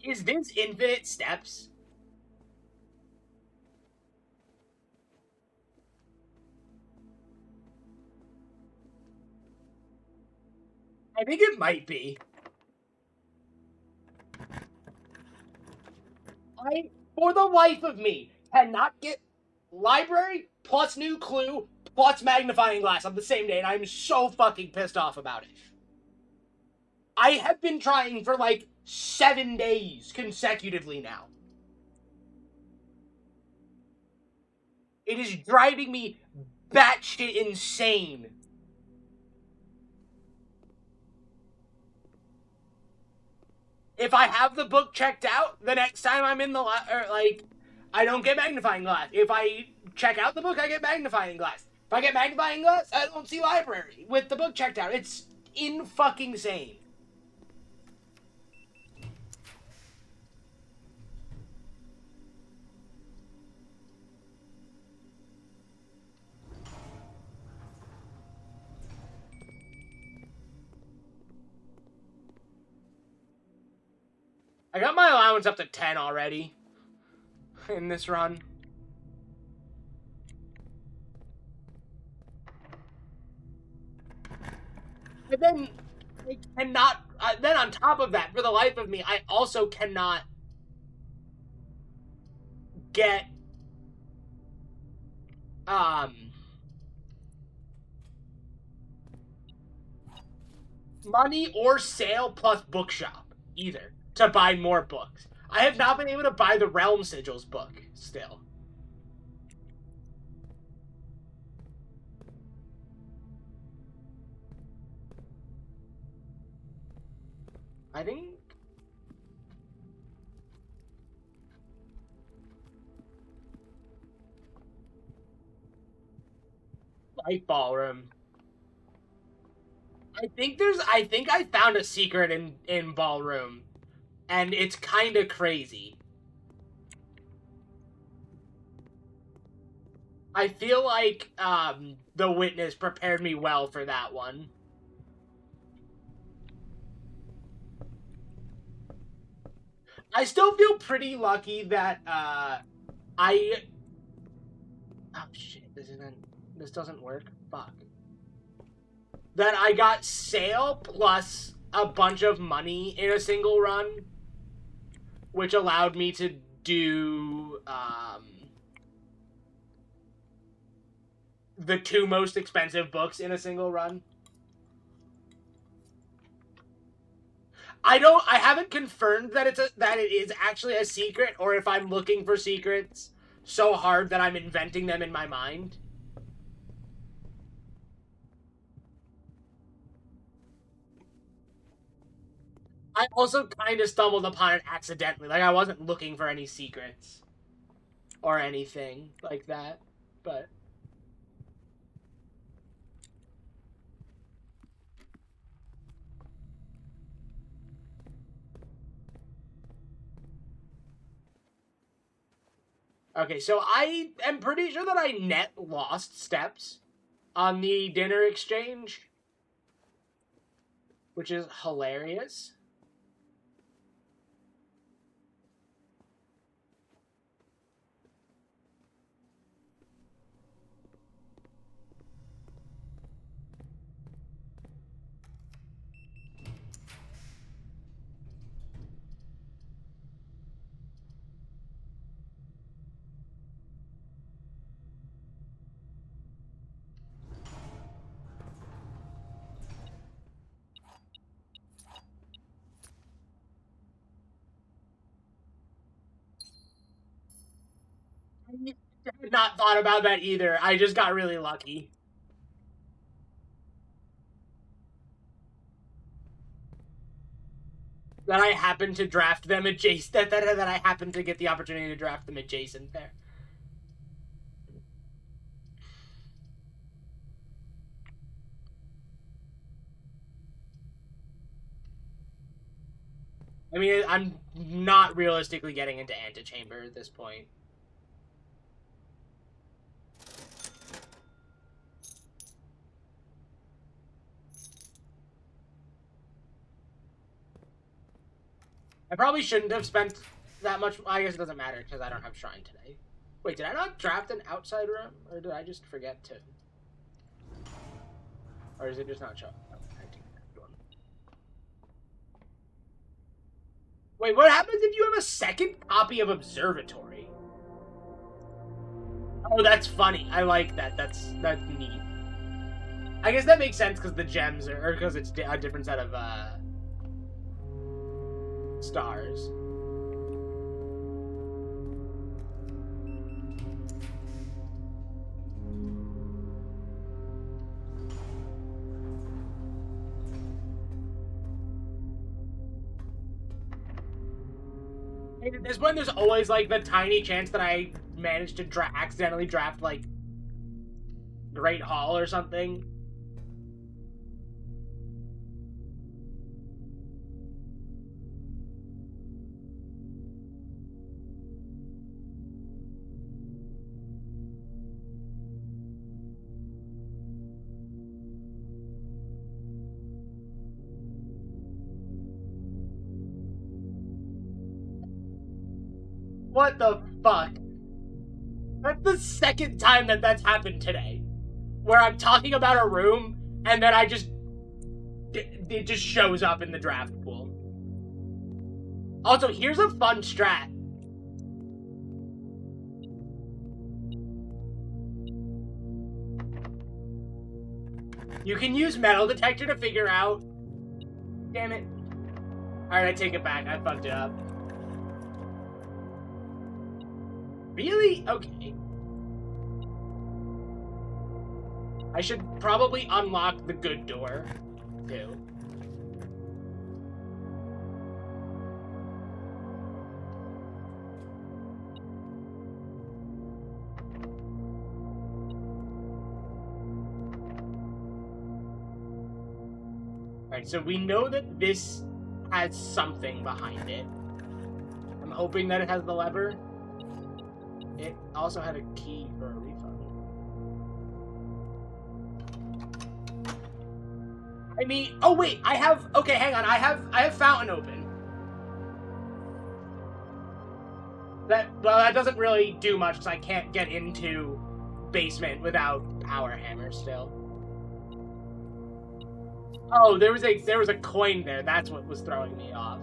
[SPEAKER 2] Is this infinite steps? I think it might be. I, for the life of me, cannot get library plus new clue plus magnifying glass on the same day, and I'm so fucking pissed off about it. I have been trying for like 7 days consecutively now. It is driving me batshit insane. If I have the book checked out, the next time I'm in the I don't get magnifying glass. If I check out the book, I get magnifying glass. If I get magnifying glass, I don't see library with the book checked out. It's in fucking sane. I got my allowance up to 10 already in this run. But then I cannot. Then on top of that, for the life of me, I also cannot get money or sale plus bookshop either to buy more books. I have not been able to buy the Realm Sigils book still. I think... Light Ballroom. I think I found a secret in Ballroom. And it's kind of crazy. I feel like, The Witness prepared me well for that one. I still feel pretty lucky that, oh shit, this doesn't work? Fuck. That I got Sail plus a bunch of money in a single run, which allowed me to do, the 2 most expensive books in a single run. I haven't confirmed that that it is actually a secret, or if I'm looking for secrets so hard that I'm inventing them in my mind. I also kind of stumbled upon it accidentally. Like, I wasn't looking for any secrets or anything like that, but... Okay, so I am pretty sure that I net lost steps on the dinner exchange, which is hilarious. I had not thought about that either. I just got really lucky. That I happened to draft them adjacent. That I happened to get the opportunity to draft them adjacent there. I mean, I'm not realistically getting into Antechamber at this point. I probably shouldn't have spent that much. I guess it doesn't matter because I don't have Shrine today. Wait, did I not draft an outside room? Or did I just forget to? Or is it just not showing? Oh, wait, what happens if you have a second copy of Observatory? Oh, that's funny. I like that. That's neat. I guess that makes sense because the gems are, or because it's a different set of stars. At this point, there's always like the tiny chance that I managed to accidentally draft like Great Hall or something. What the fuck? That's the second time that that's happened today. Where I'm talking about a room, and then it just shows up in the draft pool. Also, here's a fun strat. You can use metal detector to figure out... Damn it. Alright, I take it back. I fucked it up. Really? Okay. I should probably unlock the good door, too. Alright, so we know that this has something behind it. I'm hoping that it has the lever. It also had a key for a refund. I mean, oh wait, I have, okay, hang on, I have fountain open. That doesn't really do much because I can't get into basement without power hammer still. Oh, there was a coin there. That's what was throwing me off.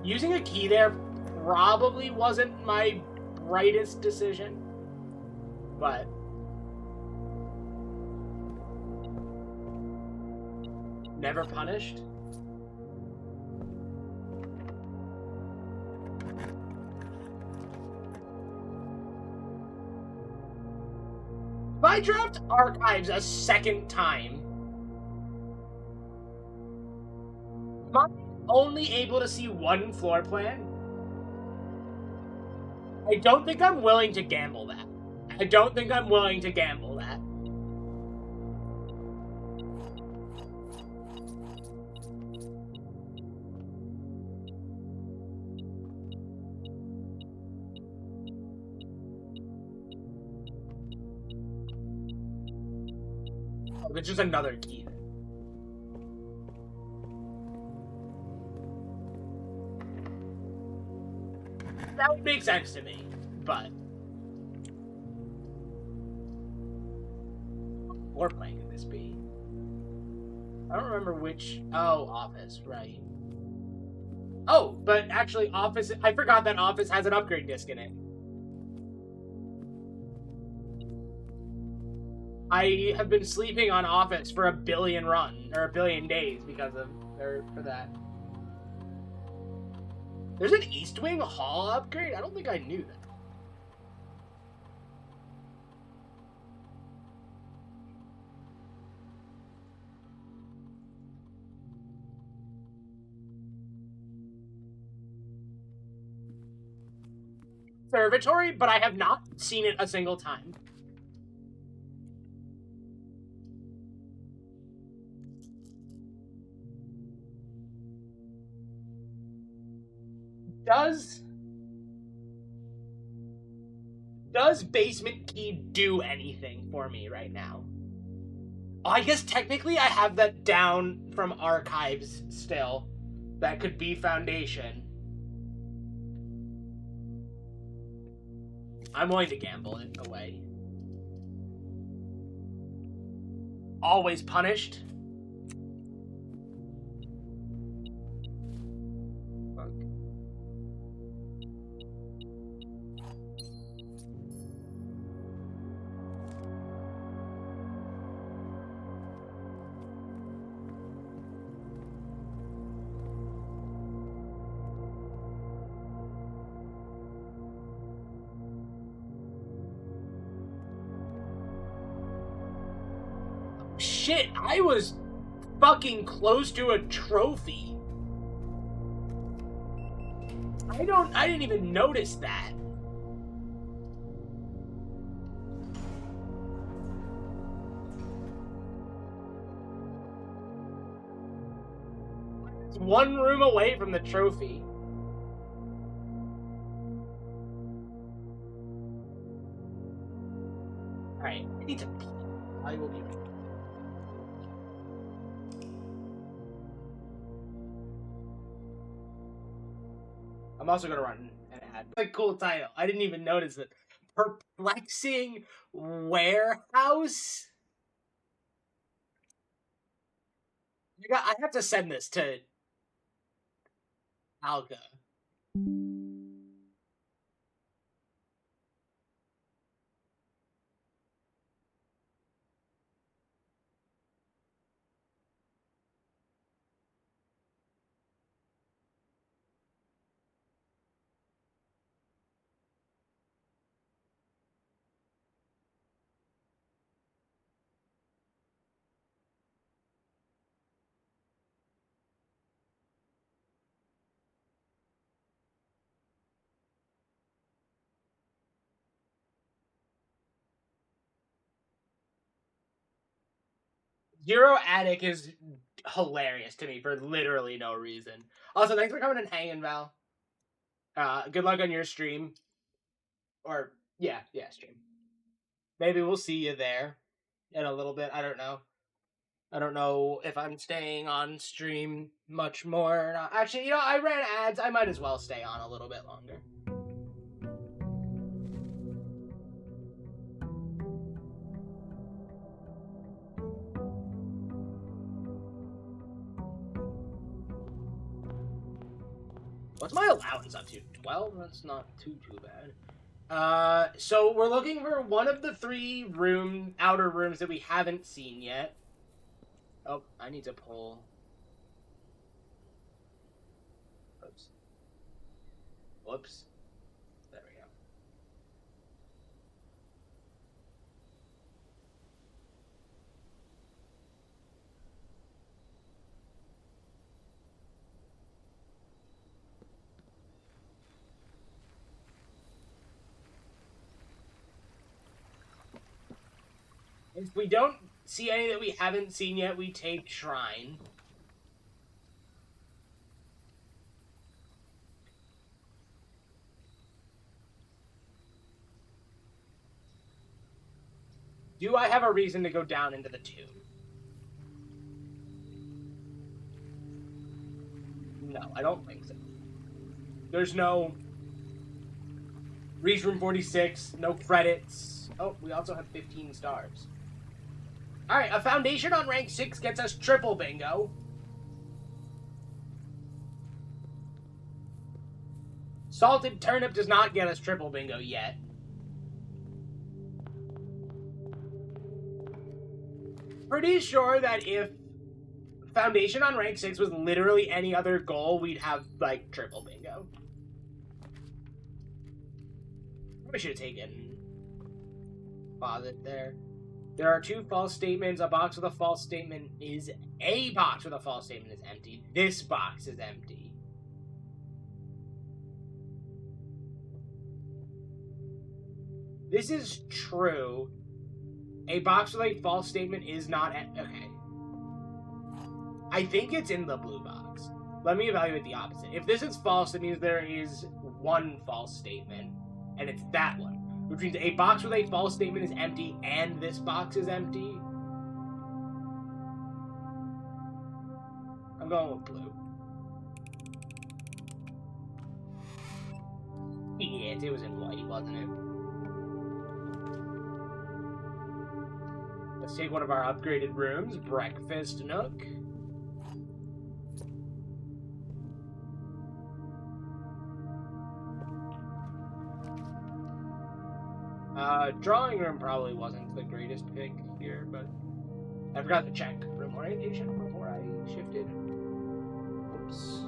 [SPEAKER 2] Using a key there probably wasn't my brightest decision, but never punished. If I dropped archives a second time, am I only able to see one floor plan? I don't think I'm willing to gamble that. I don't think I'm willing to gamble that. Oh, there's just another key. That would make sense to me, but what floor plan could this be? I don't remember which. Oh, office, right. Oh, but actually, office. I forgot that office has an upgrade disc in it. I have been sleeping on office for a billion days because of for that. There's an East Wing Hall upgrade? I don't think I knew that. Conservatory, but I have not seen it a single time. Does basement key do anything for me right now? Oh, I guess technically I have that down from archives still. That could be foundation. I'm willing to gamble it away. Always punished. Fuck. Shit, I was fucking close to a trophy. I didn't even notice that. It's one room away from the trophy. Alright, I need to pee. I will be right back. I'm also gonna run an ad. Like, cool title. I didn't even notice it. Perplexing Warehouse. I have to send this to Alka. Zero Attic is hilarious to me for literally no reason. Also, thanks for coming and hanging, Val. Good luck on your stream. Or, yeah, stream. Maybe we'll see you there in a little bit. I don't know. I don't know if I'm staying on stream much more or not. Actually, I ran ads. I might as well stay on a little bit longer. What's my allowance up to? 12? That's not too bad. So we're looking for one of the 3 outer rooms that we haven't seen yet. Oh, I need to pull. Oops. Whoops. There we go. If we don't see any that we haven't seen yet, we take Shrine. Do I have a reason to go down into the tomb? No, I don't think so. There's no reach room 46, no credits. Oh, we also have 15 stars. Alright, a foundation on rank 6 gets us triple bingo. Salted turnip does not get us triple bingo yet. Pretty sure that if foundation on rank 6 was literally any other goal, we'd have, like, triple bingo. Probably should have taken closet there. There are 2 false statements. A box with a false statement is... A box with a false statement is empty. This box is empty. This is true. A box with a false statement is not... Okay. I think it's in the blue box. Let me evaluate the opposite. If this is false, it means there is 1 false statement, and it's that one. Which means a box with a false statement is empty, and this box is empty. I'm going with blue. Yes, it was in white, wasn't it? Let's take one of our upgraded rooms, Breakfast Nook. Drawing room probably wasn't the greatest pick here, but I forgot to check room orientation before I shifted. Oops.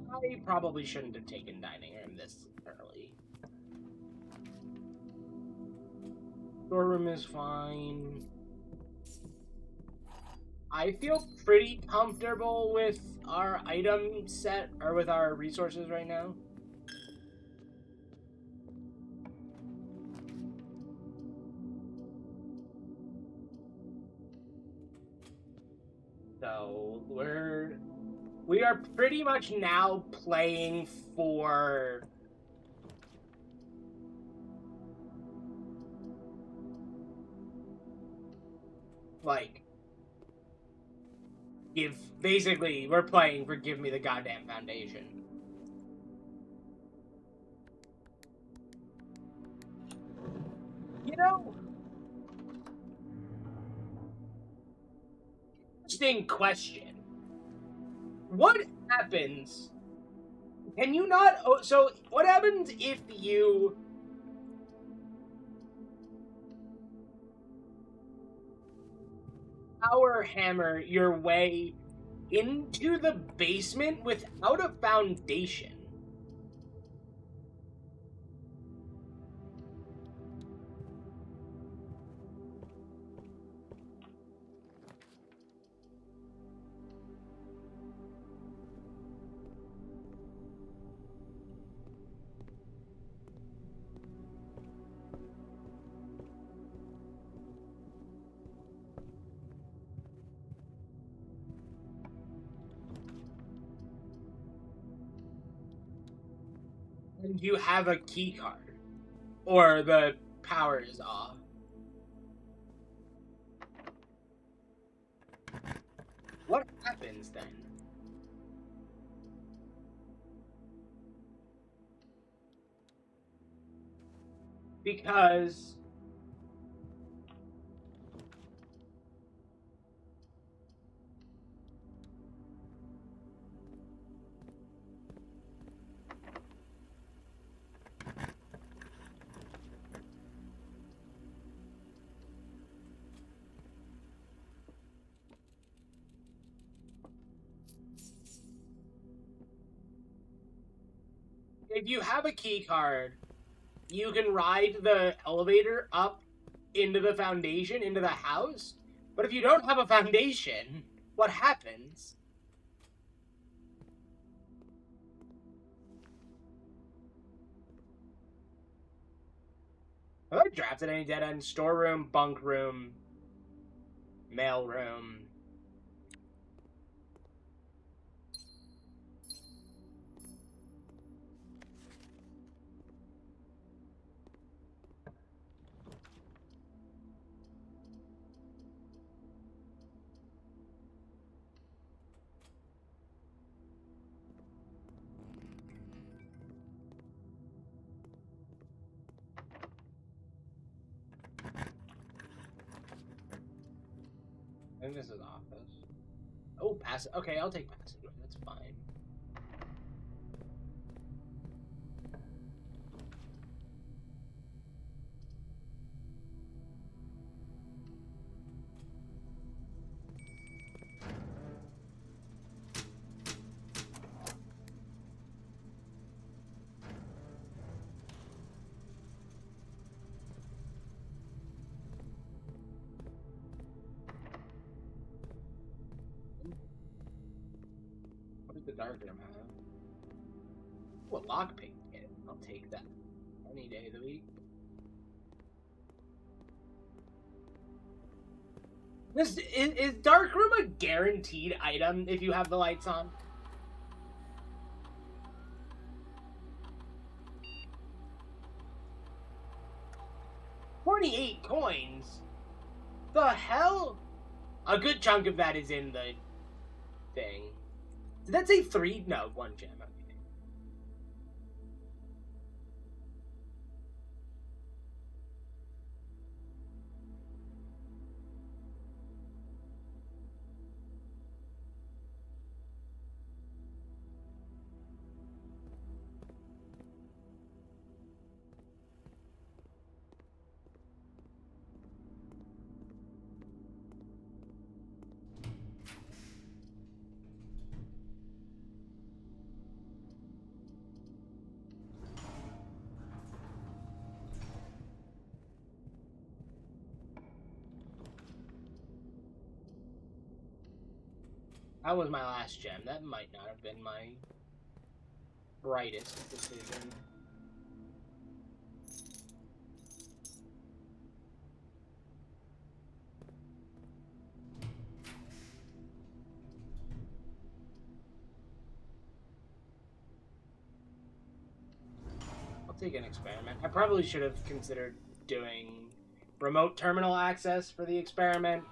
[SPEAKER 2] I probably shouldn't have taken dining room this early. Storeroom is fine. I feel pretty comfortable with our item set, or with our resources right now. So we are pretty much now playing for like we're playing for Give Me the Goddamn Foundation. You know, interesting question. What happens? Can you not? Oh, so what happens if you power hammer your way into the basement without a foundation? And you have a key card, or the power is off. What happens then? Because if you have a key card, you can ride the elevator up into the foundation, into the house. But if you don't have a foundation, what happens? Have I drafted any dead end? Storeroom, bunk room, mail room. I think this is office. Oh, pass. Okay, I'll take passageway. That's fine. What does the dark room have? Oh, a lockpick kit. I'll take that any day of the week. This is dark room a guaranteed item if you have the lights on? $28 coins? The hell? A good chunk of that is in the thing. Did that say 3? No, 1 gem. Okay. That was my last gem. That might not have been my brightest decision. take an experiment. I probably should have considered doing remote terminal access for the experiment.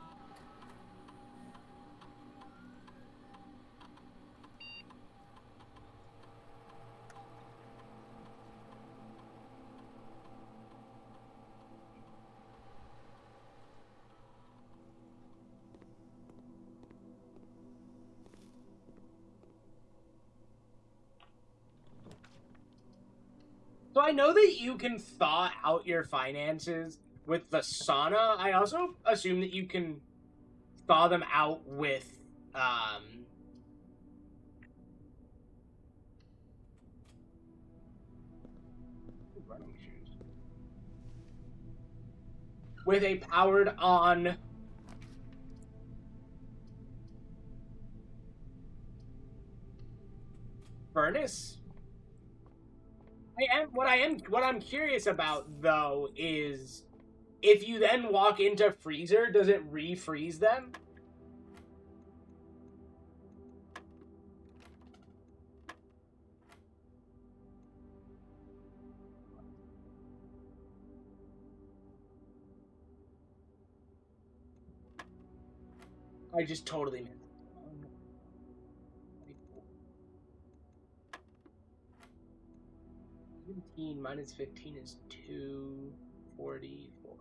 [SPEAKER 2] So I know that you can thaw out your finances with the sauna. I also assume that you can thaw them out with running shoes. With a powered on furnace. What I'm curious about though is if you then walk into freezer, does it refreeze them? I just totally missed. 17 minus 15 is 244.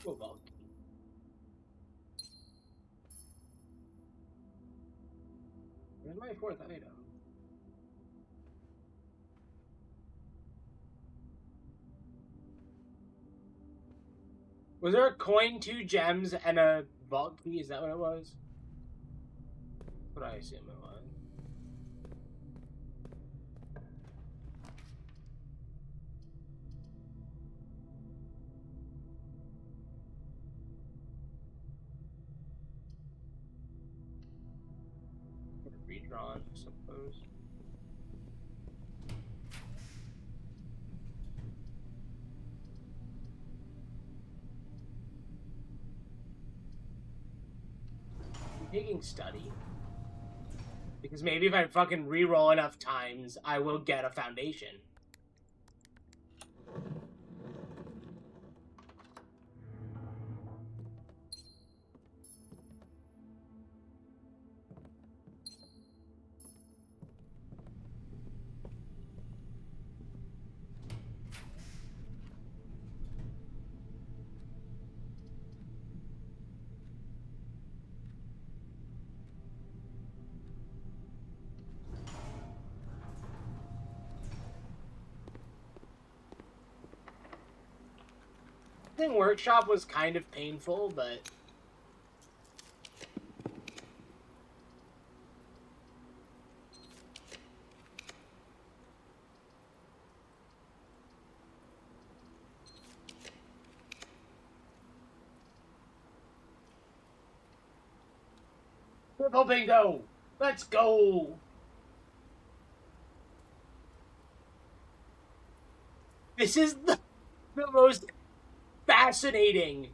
[SPEAKER 2] Oh, well. Where's my fourth item? Was there a coin, 2 gems, and a vault key? Is that what it was? What I assume it was. Redrawn, I suppose. I'm taking study. Because maybe if I fucking reroll enough times, I will get a foundation. I think workshop was kind of painful, but triple bingo! Let's go! This is the most fascinating